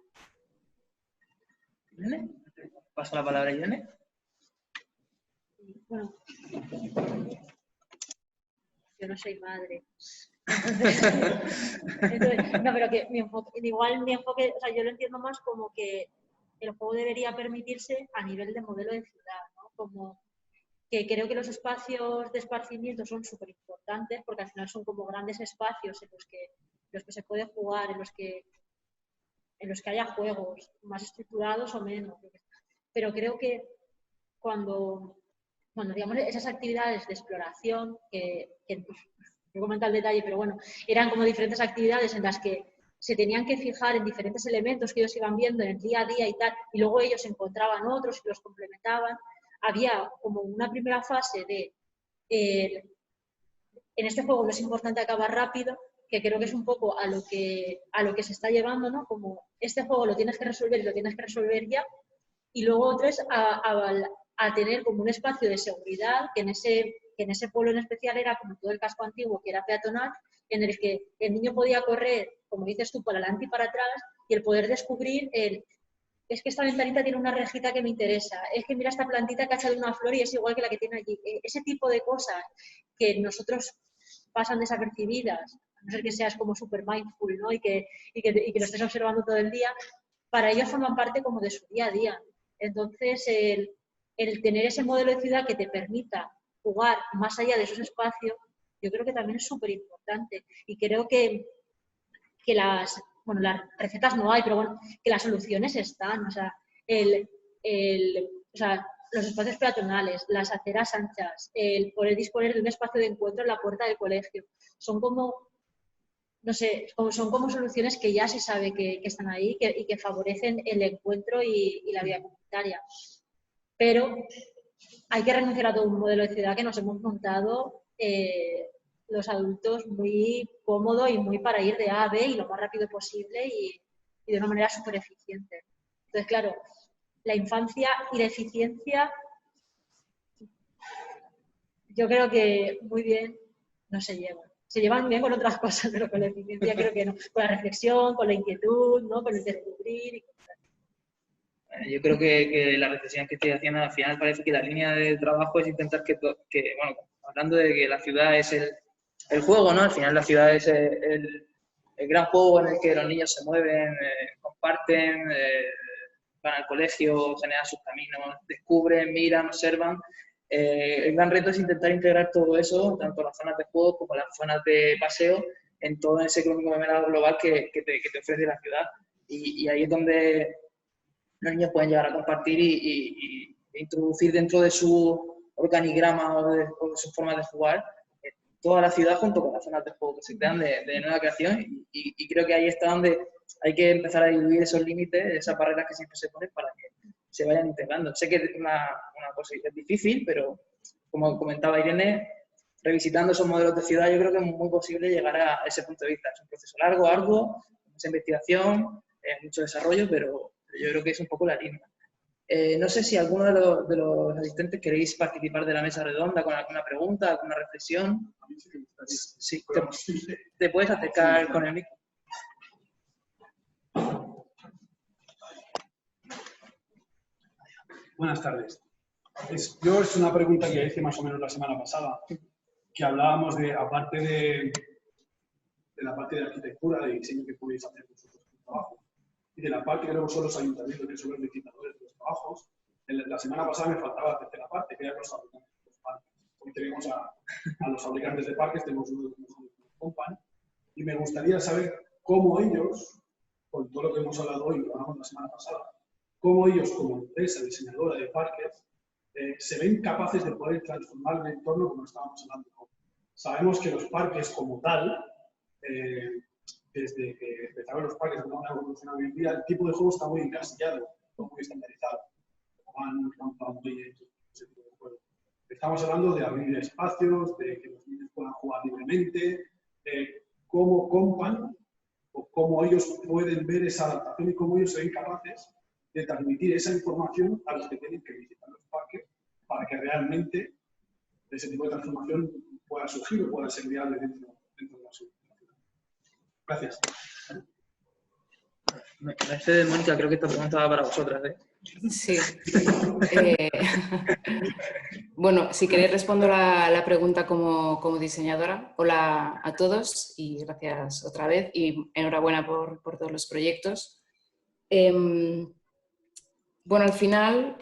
¿Irene? Paso la palabra a Irene. Bueno, yo no soy madre. Entonces, no, pero que igual mi enfoque, o sea, yo lo entiendo más como que el juego debería permitirse a nivel de modelo de ciudad, ¿no? Como que creo que los espacios de esparcimiento son súper importantes porque al final son como grandes espacios en los que se puede jugar, en los que haya juegos más estructurados o menos. Pero creo que cuando digamos, esas actividades de exploración, que no comenta el detalle, pero bueno, eran como diferentes actividades en las que se tenían que fijar en diferentes elementos que ellos iban viendo en el día a día y tal, y luego ellos encontraban otros y los complementaban. Había como una primera fase de, en este juego no es importante acabar rápido, que creo que es un poco a lo que se está llevando, ¿no? Como este juego lo tienes que resolver y lo tienes que resolver ya, y luego otro es a tener como un espacio de seguridad, que en ese pueblo en especial era como todo el casco antiguo, que era peatonal, en el que el niño podía correr, como dices tú, para adelante y para atrás, y el poder descubrir es que esta ventanita tiene una rejita que me interesa, es que mira esta plantita que ha echado una flor y es igual que la que tiene allí. Ese tipo de cosas que nosotros pasan desapercibidas, a no ser que seas como súper mindful, ¿no? y que lo estés observando todo el día, para ellos forman parte como de su día a día. Entonces, el tener ese modelo de ciudad que te permita jugar más allá de esos espacios, yo creo que también es súper importante. Y creo que las recetas no hay, pero bueno, que las soluciones están. O sea, los espacios peatonales, las aceras anchas, el poder disponer de un espacio de encuentro en la puerta del colegio, son como, no sé, son como soluciones que ya se sabe que están ahí y que favorecen el encuentro y la vida comunitaria. Pero hay que renunciar a todo un modelo de ciudad que nos hemos montado los adultos muy cómodo y muy para ir de A a B y lo más rápido posible y de una manera súper eficiente. Entonces, claro, la infancia y la eficiencia, yo creo que muy bien no se llevan. Se llevan bien con otras cosas, pero con la eficiencia creo que no. Con la reflexión, con la inquietud, ¿no? Con el descubrir. Yo creo que la reflexión que estoy haciendo, al final parece que la línea de trabajo es intentar bueno, hablando de que la ciudad es el juego, ¿no? Al final la ciudad es el gran juego en el que los niños se mueven, comparten, van al colegio, generan sus caminos, descubren, miran, observan. El gran reto es intentar integrar todo eso, tanto las zonas de juego como las zonas de paseo, en todo ese conglomerado global que te ofrece la ciudad. Y ahí es donde los niños pueden llegar a compartir e introducir dentro de su organigrama o de su forma de jugar toda la ciudad junto con las zonas de juego que se crean de nueva creación y creo que ahí está donde hay que empezar a diluir esos límites, esas barreras que siempre se ponen para que se vayan integrando. Sé que es una cosa es difícil, pero como comentaba Irene, revisitando esos modelos de ciudad yo creo que es muy posible llegar a ese punto de vista. Es un proceso largo, arduo, mucha investigación, mucho desarrollo, pero yo creo que es un poco la línea. No sé si alguno de los asistentes queréis participar de la mesa redonda con alguna pregunta, alguna reflexión. Sí, te puedes acercar con el micro. Buenas tardes. Es una pregunta que hice más o menos la semana pasada, que hablábamos de, aparte de la parte de arquitectura, de diseño que podéis hacer vosotros en el trabajo, y de la parte que luego son los ayuntamientos, que son los licitadores de los trabajos. La semana pasada me faltaba la tercera parte, que eran los fabricantes de los parques. Hoy tenemos a los fabricantes de parques, tenemos uno de los mejores Compan, y me gustaría saber cómo ellos, con todo lo que hemos hablado hoy, lo hablamos la semana pasada, cómo ellos como empresa diseñadora de parques se ven capaces de poder transformar el entorno como estábamos hablando. Sabemos que los parques como tal, desde que empezaron los parques como una evolución hoy en día, el tipo de juego está muy encasillado, muy estandarizado. Estamos hablando de abrir espacios, de que los niños puedan jugar libremente, cómo Compan o cómo ellos pueden ver esa adaptación y cómo ellos se ven capaces de transmitir esa información a los que tienen que visitar los parques para que realmente ese tipo de transformación pueda surgir o pueda ser viable dentro de la ciudad. Gracias. Mercedes, Mónica, creo que esta pregunta va para vosotras, ¿eh? Sí. Bueno, si queréis respondo la pregunta como diseñadora. Hola a todos y gracias otra vez y enhorabuena por todos los proyectos. Bueno, al final,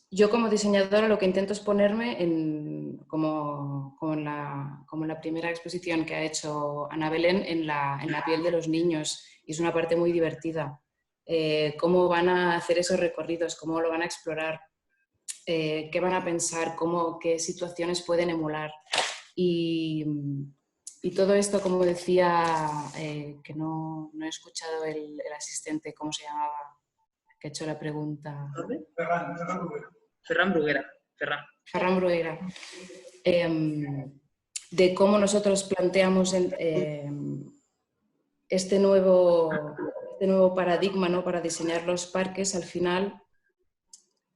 yo como diseñadora lo que intento es ponerme como en la primera exposición que ha hecho Ana Belén, en la piel de los niños, y es una parte muy divertida. Cómo van a hacer esos recorridos, cómo lo van a explorar, qué van a pensar, qué situaciones pueden emular. Y todo esto, como decía, que no he escuchado el asistente, ¿cómo se llamaba? Que ha hecho la pregunta. Ferran Bruguera. Ferran Bruguera. De cómo nosotros planteamos este nuevo paradigma, ¿no?, para diseñar los parques. Al final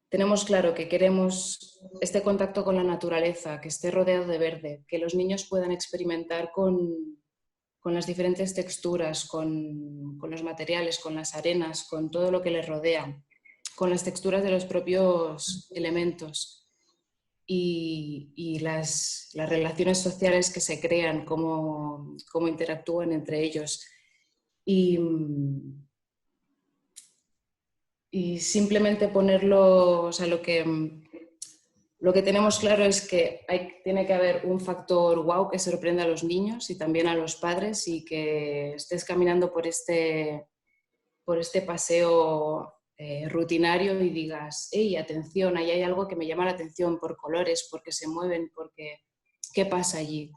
tenemos claro que queremos este contacto con la naturaleza, que esté rodeado de verde, que los niños puedan experimentar con las diferentes texturas, con los materiales, con las arenas, con todo lo que les rodea, con las texturas de los propios elementos y las relaciones sociales que se crean, cómo interactúan entre ellos. Y simplemente ponerlo, o sea, lo que tenemos claro es que tiene que haber un factor wow que sorprenda a los niños y también a los padres, y que estés caminando por este paseo rutinario y digas, hey, atención, ahí hay algo que me llama la atención por colores, porque se mueven, porque ¿qué pasa allí?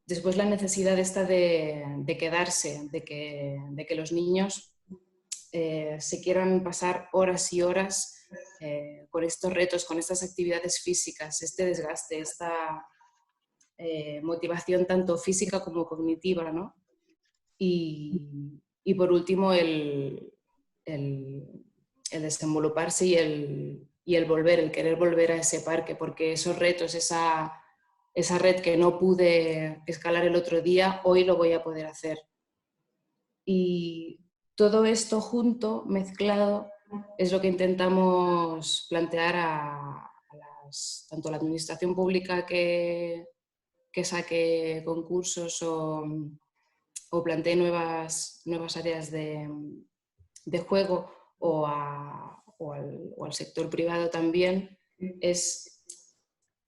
Después la necesidad esta de quedarse, de que los niños se quieran pasar horas y horas con estos retos, con estas actividades físicas, este desgaste, esta motivación tanto física como cognitiva, ¿no? Y Y por último, el desenvoluparse y el volver, el querer volver a ese parque, porque esos retos, esa red que no pude escalar el otro día, hoy lo voy a poder hacer. Y todo esto junto, mezclado, es lo que intentamos plantear tanto a la administración pública que saque concursos o plantee nuevas áreas de juego o al sector privado también.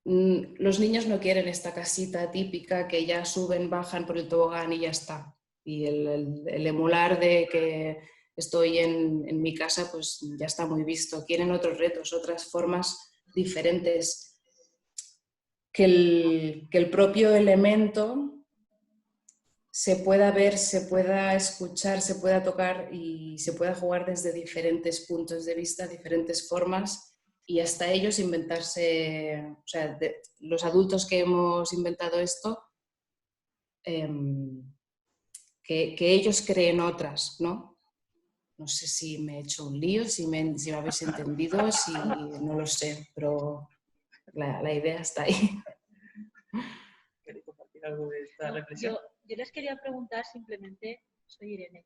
Los niños no quieren esta casita típica que ya suben, bajan por el tobogán y ya está. Y el emular de que estoy en mi casa, pues ya está muy visto. Quieren otros retos, otras formas diferentes. Que el propio elemento se pueda ver, se pueda escuchar, se pueda tocar y se pueda jugar desde diferentes puntos de vista, diferentes formas, y hasta ellos inventarse, o sea, los adultos que hemos inventado esto, que ellos creen otras, ¿no? No sé si me he hecho un lío, si me habéis entendido, no lo sé, pero la idea está ahí. ¿Queréis compartir algo de esta reflexión? Yo les quería preguntar simplemente, soy Irene,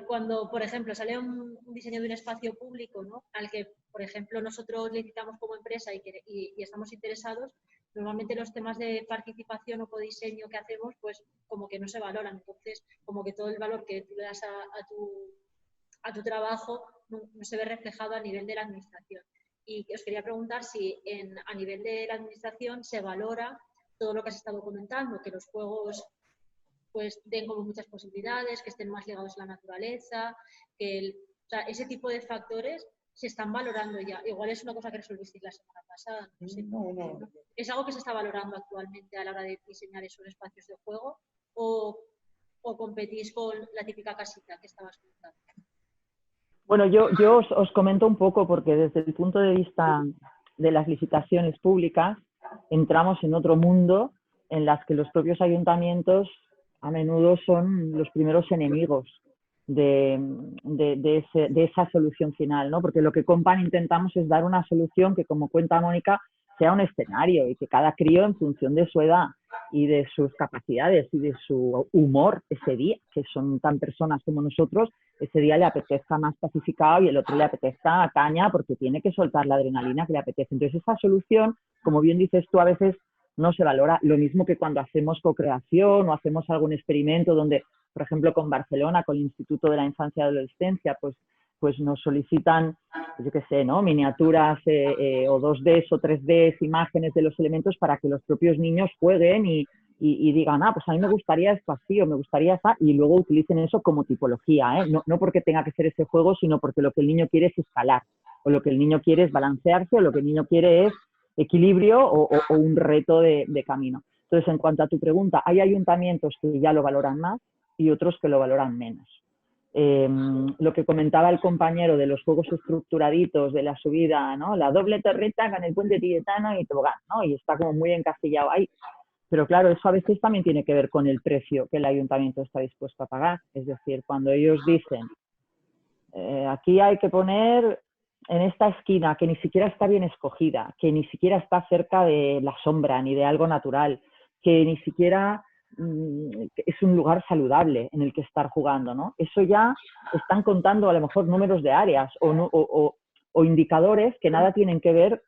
cuando, por ejemplo, sale un diseño de un espacio público, ¿no?, al que, por ejemplo, nosotros licitamos como empresa y estamos interesados, normalmente los temas de participación o codiseño que hacemos, pues como que no se valoran. Entonces, como que todo el valor que tú le das a tu trabajo no se ve reflejado a nivel de la administración. Y os quería preguntar si a nivel de la administración se valora todo lo que has estado comentando, que los juegos pues den como muchas posibilidades, que estén más ligados a la naturaleza, o sea, ese tipo de factores se están valorando ya. Igual es una cosa que resolvisteis la semana pasada. No sé. No. ¿Es algo que se está valorando actualmente a la hora de diseñar esos espacios de juego o competís con la típica casita que estabas comentando? Bueno, yo os comento un poco, porque desde el punto de vista de las licitaciones públicas entramos en otro mundo en las que los propios ayuntamientos a menudo son los primeros enemigos de esa solución final, ¿no? Porque lo que con PAN intentamos es dar una solución que, como cuenta Mónica, sea un escenario y que cada crío, en función de su edad y de sus capacidades y de su humor ese día, que son tan personas como nosotros, ese día le apetezca más pacificado y el otro le apetezca caña porque tiene que soltar la adrenalina que le apetece. Entonces, esa solución, como bien dices tú, a veces no se valora. Lo mismo que cuando hacemos co-creación o hacemos algún experimento donde, por ejemplo, con Barcelona, con el Instituto de la Infancia y Adolescencia, pues nos solicitan, yo qué sé, ¿no?, miniaturas o 2D o 3D, imágenes de los elementos para que los propios niños jueguen y digan, pues a mí me gustaría esto así o me gustaría esa, y luego utilicen eso como tipología, ¿eh? No porque tenga que ser ese juego, sino porque lo que el niño quiere es escalar, o lo que el niño quiere es balancearse, o lo que el niño quiere es equilibrio o un reto de camino. Entonces, en cuanto a tu pregunta, hay ayuntamientos que ya lo valoran más y otros que lo valoran menos. Lo que comentaba el compañero de los juegos estructuraditos, de la subida, ¿no?, la doble torreta con el puente tibetano y tobogán, ¿no?, y está como muy encasillado ahí. Pero claro, eso a veces también tiene que ver con el precio que el ayuntamiento está dispuesto a pagar. Es decir, cuando ellos dicen, aquí hay que poner en esta esquina, que ni siquiera está bien escogida, que ni siquiera está cerca de la sombra ni de algo natural, que ni siquiera es un lugar saludable en el que estar jugando, ¿no? Eso ya están contando a lo mejor números de áreas o indicadores que nada tienen que ver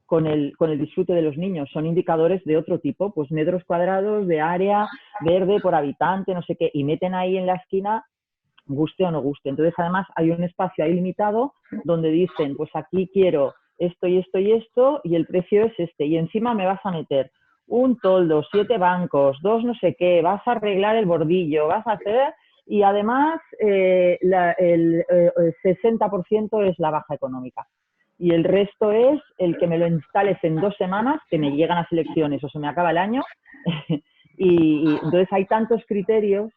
con el disfrute de los niños. Son indicadores de otro tipo, pues metros cuadrados de área verde por habitante, no sé qué, y meten ahí en la esquina, guste o no guste. Entonces, además, hay un espacio ahí limitado donde dicen, pues aquí quiero esto y esto y esto, y el precio es este, y encima me vas a meter un toldo, 7 bancos, 2 no sé qué, vas a arreglar el bordillo, vas a hacer, y además el 60% es la baja económica. Y el resto es el que me lo instales en 2 semanas, que me llegan las elecciones o se me acaba el año. y entonces hay tantos criterios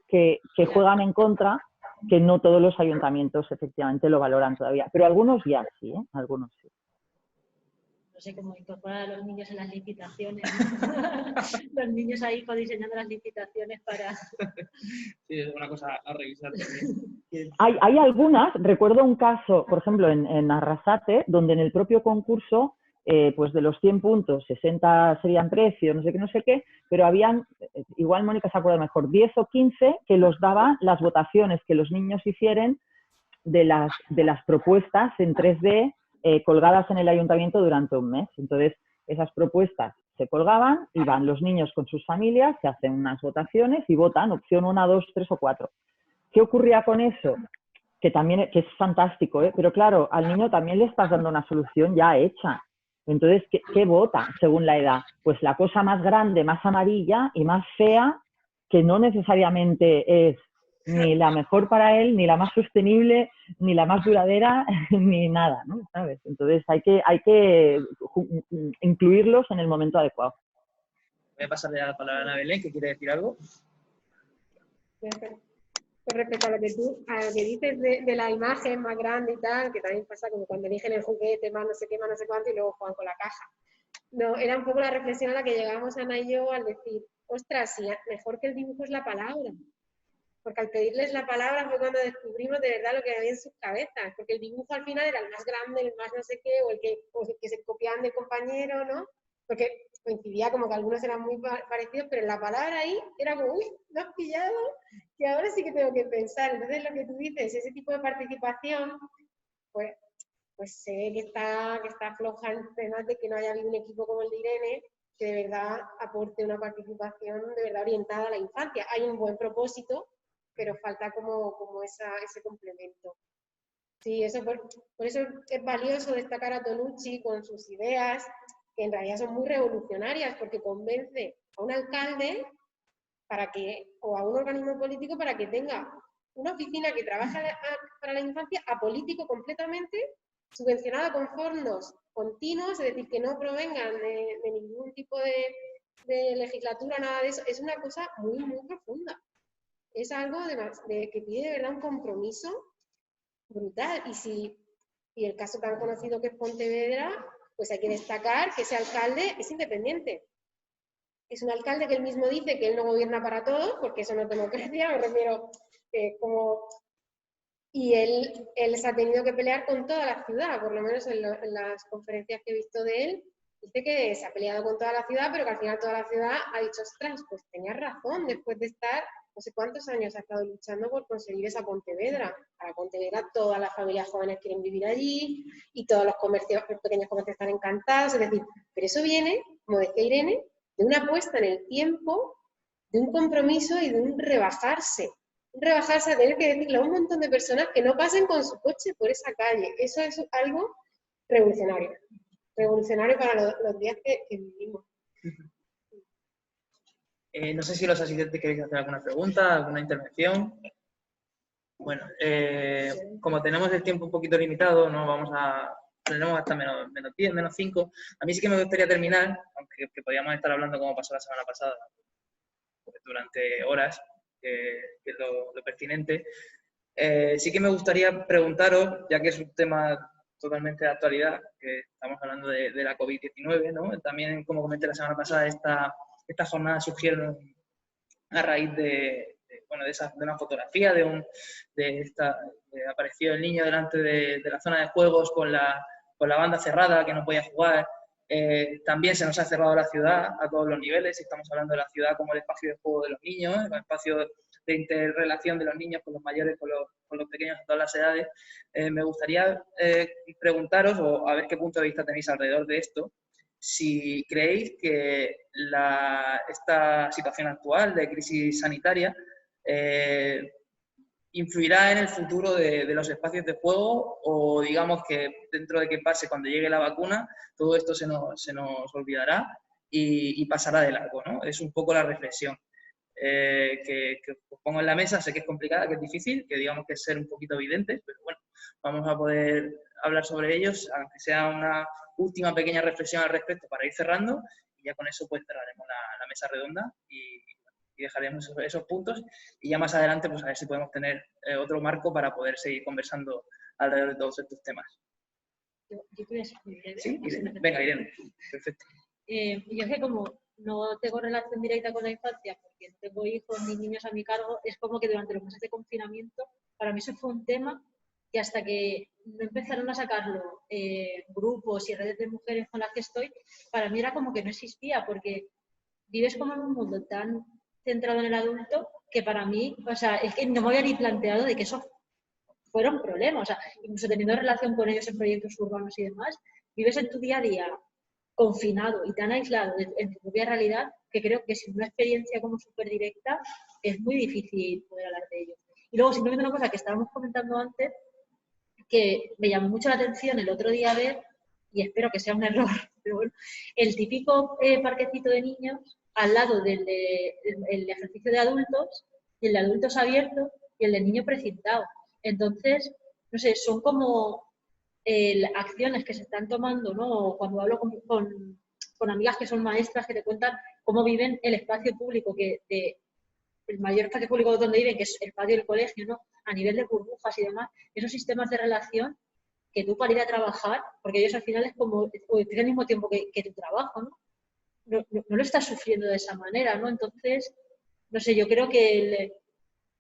que juegan en contra, que no todos los ayuntamientos efectivamente lo valoran todavía. Pero algunos ya sí, ¿eh? Algunos sí. sé, como incorporar a los niños en las licitaciones. Los niños ahí diseñando las licitaciones para... Sí, es una cosa a revisar también. Hay algunas, recuerdo un caso, por ejemplo, en Arrasate, donde en el propio concurso, pues de los 100 puntos, 60 serían precio, no sé qué, pero habían, igual Mónica se acuerda mejor, 10 o 15 que los daban las votaciones que los niños hicieran de las propuestas en 3D colgadas en el ayuntamiento durante un mes. Entonces, esas propuestas se colgaban, iban los niños con sus familias, se hacen unas votaciones y votan opción 1, 2, 3 o 4. ¿Qué ocurría con eso? Que es fantástico, pero claro, al niño también le estás dando una solución ya hecha. Entonces, ¿qué vota según la edad? Pues la cosa más grande, más amarilla y más fea, que no necesariamente es ni la mejor para él, ni la más sostenible, ni la más duradera, ni nada, ¿no? ¿Sabes? Entonces hay que incluirlos en el momento adecuado. Voy a pasarle la palabra a Ana Belén, que quiere decir algo. Con respecto a lo que dices de la imagen más grande y tal, que también pasa como cuando eligen el juguete más no sé qué, más no sé cuánto, y luego juegan con la caja. No, era un poco la reflexión a la que llegamos Ana y yo al decir, ostras, sí, mejor que el dibujo es la palabra. Porque al pedirles la palabra fue cuando descubrimos de verdad lo que había en sus cabezas. Porque el dibujo al final era el más grande, el más no sé qué, o el que se copiaban del compañero, ¿no? Porque coincidía como que algunos eran muy parecidos, pero en la palabra ahí era como, uy, ¿lo has pillado? Que ahora sí que tengo que pensar. Entonces lo que tú dices, ese tipo de participación, pues se ve que está floja en temas de que no haya habido un equipo como el de Irene, que de verdad aporte una participación de verdad orientada a la infancia. Hay un buen propósito, pero falta como ese complemento. Sí, por eso es valioso destacar a Tonucci con sus ideas, que en realidad son muy revolucionarias, porque convence a un alcalde o a un organismo político para que tenga una oficina que trabaja para la infancia apolítico completamente, subvencionada con fondos continuos, es decir, que no provengan de ningún tipo de legislatura, nada de eso. Es una cosa muy, muy profunda. Es algo que pide de verdad un compromiso brutal. Y el caso tan conocido que es Pontevedra, pues hay que destacar que ese alcalde es independiente. Es un alcalde que él mismo dice que él no gobierna para todos, porque eso no es democracia, me refiero y él se ha tenido que pelear con toda la ciudad, por lo menos en las conferencias que he visto de él, dice que se ha peleado con toda la ciudad, pero que al final toda la ciudad ha dicho, ostras, pues tenías razón, después de estar no sé cuántos años ha estado luchando por conseguir esa Pontevedra. Para Pontevedra todas las familias jóvenes quieren vivir allí y todos los pequeños comercios están encantados, es decir, pero eso viene, como decía Irene, de una apuesta en el tiempo, de un compromiso y de un rebajarse a tener que decirle a un montón de personas que no pasen con su coche por esa calle. Eso es algo revolucionario para los días que vivimos. No sé si los asistentes queréis hacer alguna pregunta, alguna intervención. Bueno, como tenemos el tiempo un poquito limitado, tenemos hasta menos 10, menos 5. A mí sí que me gustaría terminar, aunque podríamos estar hablando como pasó la semana pasada, durante horas, que es lo pertinente. Sí que me gustaría preguntaros, ya que es un tema totalmente de actualidad, que estamos hablando de la COVID-19, ¿no? También, como comenté la semana pasada, estas jornadas surgieron a raíz de una fotografía apareció el niño delante de la zona de juegos con la banda cerrada, que no podía jugar. También se nos ha cerrado la ciudad a todos los niveles. Estamos hablando de la ciudad como el espacio de juego de los niños, el espacio de interrelación de los niños con los mayores, con los pequeños de todas las edades. Me gustaría preguntaros, o a ver qué punto de vista tenéis alrededor de esto, si creéis que esta situación actual de crisis sanitaria influirá en el futuro de los espacios de juego, o digamos que dentro de que pase, cuando llegue la vacuna, todo esto se nos olvidará y pasará de largo, ¿no? Es un poco la reflexión que os pongo en la mesa. Sé que es complicada, que es difícil, que digamos que es ser un poquito evidentes, pero bueno, vamos a poder hablar sobre ellos, aunque sea una última pequeña reflexión al respecto para ir cerrando, y ya con eso pues cerraremos la mesa redonda y dejaremos esos puntos, y ya más adelante pues a ver si podemos tener otro marco para poder seguir conversando alrededor de todos estos temas. Yo voy a ser muy breve. Sí, Irene. Venga, Irene. Perfecto. Yo es que como no tengo relación directa con la infancia, porque no tengo hijos ni niños a mi cargo, es como que durante los meses de confinamiento, para mí eso fue un tema que hasta que no empezaron a sacarlo grupos y redes de mujeres con las que estoy, para mí era como que no existía, porque vives como en un mundo tan centrado en el adulto que para mí, o sea, es que no me había ni planteado de que eso fueron problemas, o sea, incluso teniendo relación con ellos en proyectos urbanos y demás, vives en tu día a día confinado y tan aislado en tu propia realidad que creo que sin una experiencia como súper directa es muy difícil poder hablar de ello. Y luego simplemente una cosa que estábamos comentando antes, que me llamó mucho la atención el otro día ver, y espero que sea un error, pero bueno, el típico parquecito de niños al lado del el ejercicio de adultos, y el de adultos abierto y el de niño precintado. Entonces, no sé, son como acciones que se están tomando, ¿no? Cuando hablo con amigas que son maestras que te cuentan cómo viven el espacio público, el mayor espacio público donde viven, que es el patio del colegio, ¿no? A nivel de burbujas y demás, esos sistemas de relación que tú para ir a trabajar, porque ellos al final es como, al mismo tiempo que tu trabajo, ¿no? No lo estás sufriendo de esa manera, ¿no? Entonces, no sé, yo creo que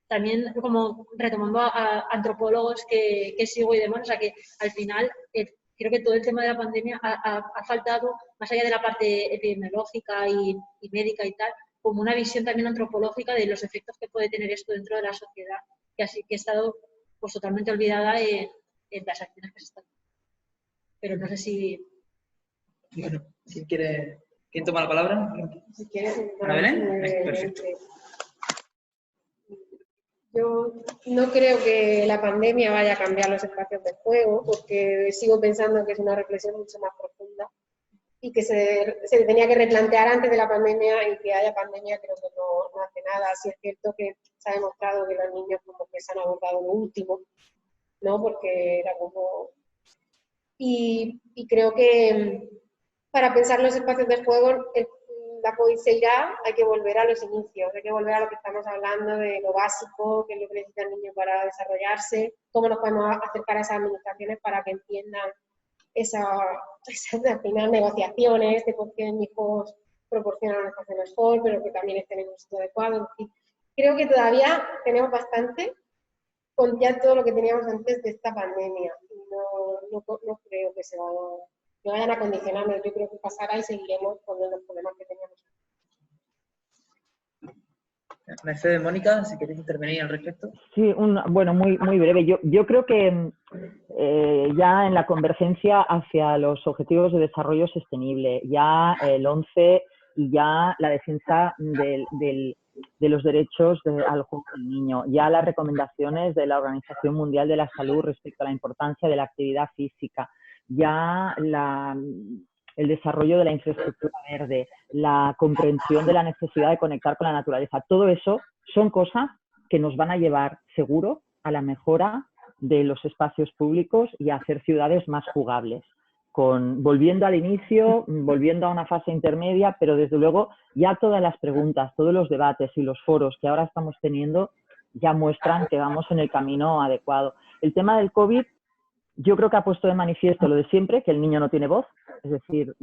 también como retomando a antropólogos que sigo y demás, o sea que al final creo que todo el tema de la pandemia ha faltado, más allá de la parte epidemiológica y médica y tal, como una visión también antropológica de los efectos que puede tener esto dentro de la sociedad, que así que ha estado pues totalmente olvidada en las acciones que se están haciendo. Pero no sé si... Bueno, ¿quién toma la palabra? Si quieres, ¿Ana Belén? Perfecto. Yo no creo que la pandemia vaya a cambiar los espacios de juego, porque sigo pensando que es una reflexión mucho más profunda y que se tenía que replantear antes de la pandemia, y que haya pandemia creo que no hace nada. Sí es cierto que se ha demostrado que los niños como que se han abordado lo último, ¿no? Porque era como... Y creo que para pensar los espacios de juego, la COVID se irá, hay que volver a los inicios, hay que volver a lo que estamos hablando de lo básico, qué es lo que necesita el niño para desarrollarse, cómo nos podemos acercar a esas administraciones para que entiendan esas al final negociaciones de por qué mis hijos proporcionan un espacio mejor, pero que también estén en un sitio adecuado. En fin, creo que todavía tenemos bastante con ya todo lo que teníamos antes de esta pandemia. No creo que me vayan a condicionarnos, yo creo que pasará y seguiremos con los problemas que teníamos. Mercedes, Mónica, si queréis intervenir al respecto. Sí, bueno, muy breve. Yo creo que ya en la convergencia hacia los objetivos de desarrollo sostenible, ya el 11 y ya la defensa de los derechos al juego del niño, ya las recomendaciones de la Organización Mundial de la Salud respecto a la importancia de la actividad física, ya el desarrollo de la infraestructura verde, la comprensión de la necesidad de conectar con la naturaleza. Todo eso son cosas que nos van a llevar seguro a la mejora de los espacios públicos y a hacer ciudades más jugables. Volviendo al inicio, volviendo a una fase intermedia, pero desde luego ya todas las preguntas, todos los debates y los foros que ahora estamos teniendo ya muestran que vamos en el camino adecuado. El tema del COVID, yo creo que ha puesto de manifiesto lo de siempre, que el niño no tiene voz. Es decir,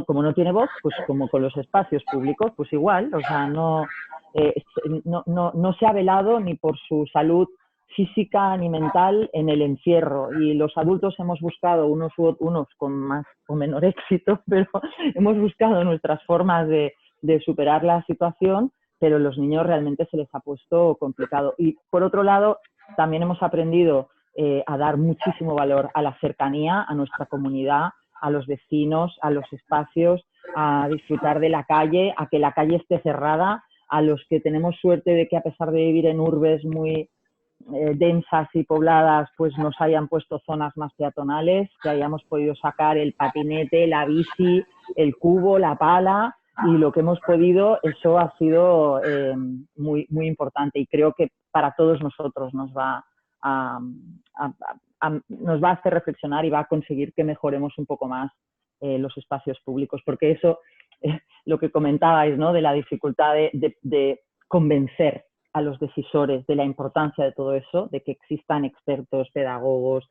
como no tiene voz, pues como con los espacios públicos, pues igual, o sea, no se ha velado ni por su salud física ni mental en el encierro, y los adultos hemos buscado, unos con más o menor éxito, pero hemos buscado nuestras formas de superar la situación, pero los niños realmente se les ha puesto complicado. Y por otro lado, también hemos aprendido a dar muchísimo valor a la cercanía, a nuestra comunidad, a los vecinos, a los espacios, a disfrutar de la calle, a que la calle esté cerrada, a los que tenemos suerte de que a pesar de vivir en urbes muy densas y pobladas, pues nos hayan puesto zonas más peatonales, que hayamos podido sacar el patinete, la bici, el cubo, la pala, y lo que hemos podido, eso ha sido muy importante, y creo que para todos nosotros nos va a hacer reflexionar y va a conseguir que mejoremos un poco más los espacios públicos, porque eso, lo que comentabais, ¿no? De la dificultad de convencer a los decisores de la importancia de todo eso, de que existan expertos, pedagogos,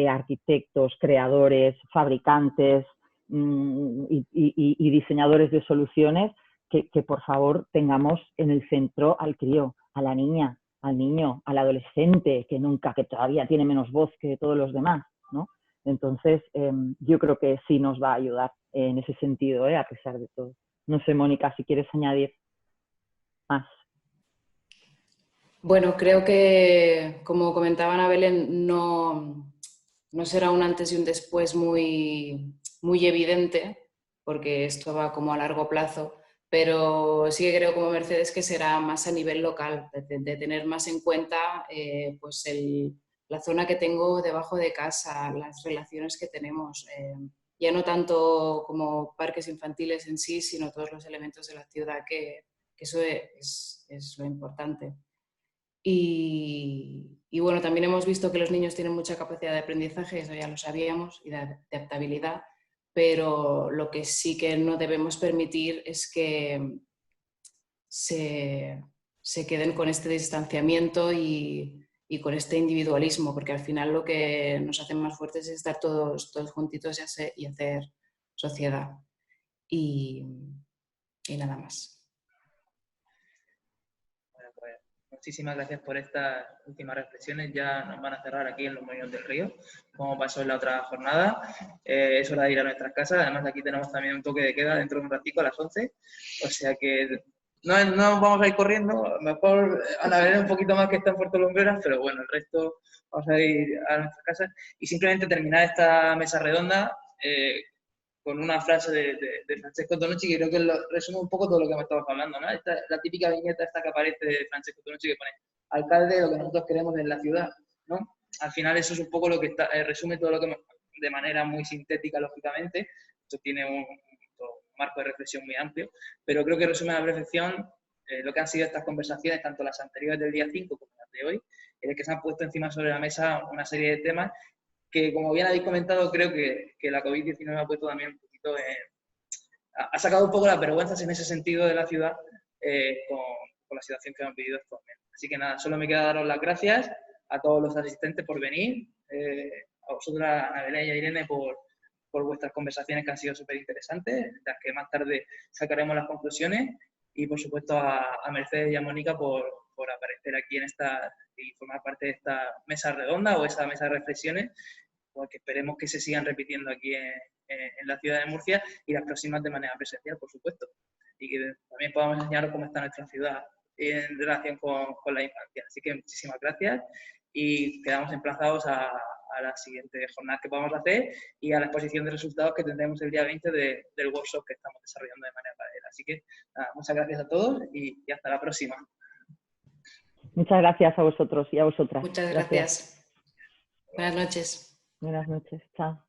arquitectos, creadores, fabricantes y diseñadores de soluciones, que por favor tengamos en el centro al crío, a la niña, al niño, al adolescente, que todavía tiene menos voz que todos los demás, ¿no? Entonces, yo creo que sí nos va a ayudar en ese sentido, a pesar de todo. No sé, Mónica, si quieres añadir más. Bueno, creo que, como comentaba Ana Belén, no será un antes y un después muy evidente, porque esto va como a largo plazo, pero sí que creo, como Mercedes, que será más a nivel local, de tener más en cuenta pues la zona que tengo debajo de casa, las relaciones que tenemos, ya no tanto como parques infantiles en sí, sino todos los elementos de la ciudad, que eso es lo importante. Y bueno, también hemos visto que los niños tienen mucha capacidad de aprendizaje, eso ya lo sabíamos, y de adaptabilidad, pero lo que sí que no debemos permitir es que se queden con este distanciamiento y con este individualismo, porque al final lo que nos hace más fuertes es estar todos juntitos y hacer sociedad. Y nada más. Muchísimas gracias por estas últimas reflexiones. Ya nos van a cerrar aquí en los Molinos del Río, como pasó en la otra jornada. Es hora de ir a nuestras casas. Además, aquí tenemos también un toque de queda dentro de un ratico a las 11. O sea que no vamos a ir corriendo. Mejor Ana Belén un poquito más, que está en Puerto Lumbreras, pero bueno, el resto vamos a ir a nuestras casas. Y simplemente terminar esta mesa redonda con una frase de Francesco Tonucci, que creo que resume un poco todo lo que hemos estado hablando, ¿no? La típica viñeta esta que aparece de Francesco Tonucci, que pone: alcalde, lo que nosotros queremos en la ciudad, ¿no? Al final eso es un poco lo que resume todo lo que, de manera muy sintética, lógicamente. Esto tiene un marco de reflexión muy amplio, pero creo que resume a la perfección lo que han sido estas conversaciones, tanto las anteriores del día 5 como las de hoy, en el que se han puesto encima sobre la mesa una serie de temas que, como bien habéis comentado, creo que la COVID-19 ha puesto también un poquito ha sacado un poco las vergüenzas en ese sentido de la ciudad con la situación que hemos vivido actualmente. Así que nada, solo me queda daros las gracias a todos los asistentes por venir, a vosotras, Ana Belén y a Irene, por vuestras conversaciones, que han sido súper interesantes, de las que más tarde sacaremos las conclusiones, y por supuesto a Mercedes y a Mónica por aparecer aquí y formar parte de esta mesa redonda o esa mesa de reflexiones, porque esperemos que se sigan repitiendo aquí en la ciudad de Murcia, y las próximas de manera presencial, por supuesto, y que también podamos enseñaros cómo está nuestra ciudad en relación con la infancia. Así que muchísimas gracias y quedamos emplazados a las siguientes jornadas que podamos hacer y a la exposición de resultados que tendremos el día 20 del workshop que estamos desarrollando de manera paralela. Así que nada, muchas gracias a todos y hasta la próxima. Muchas gracias a vosotros y a vosotras. Muchas gracias. Buenas noches. Buenas noches. Chao.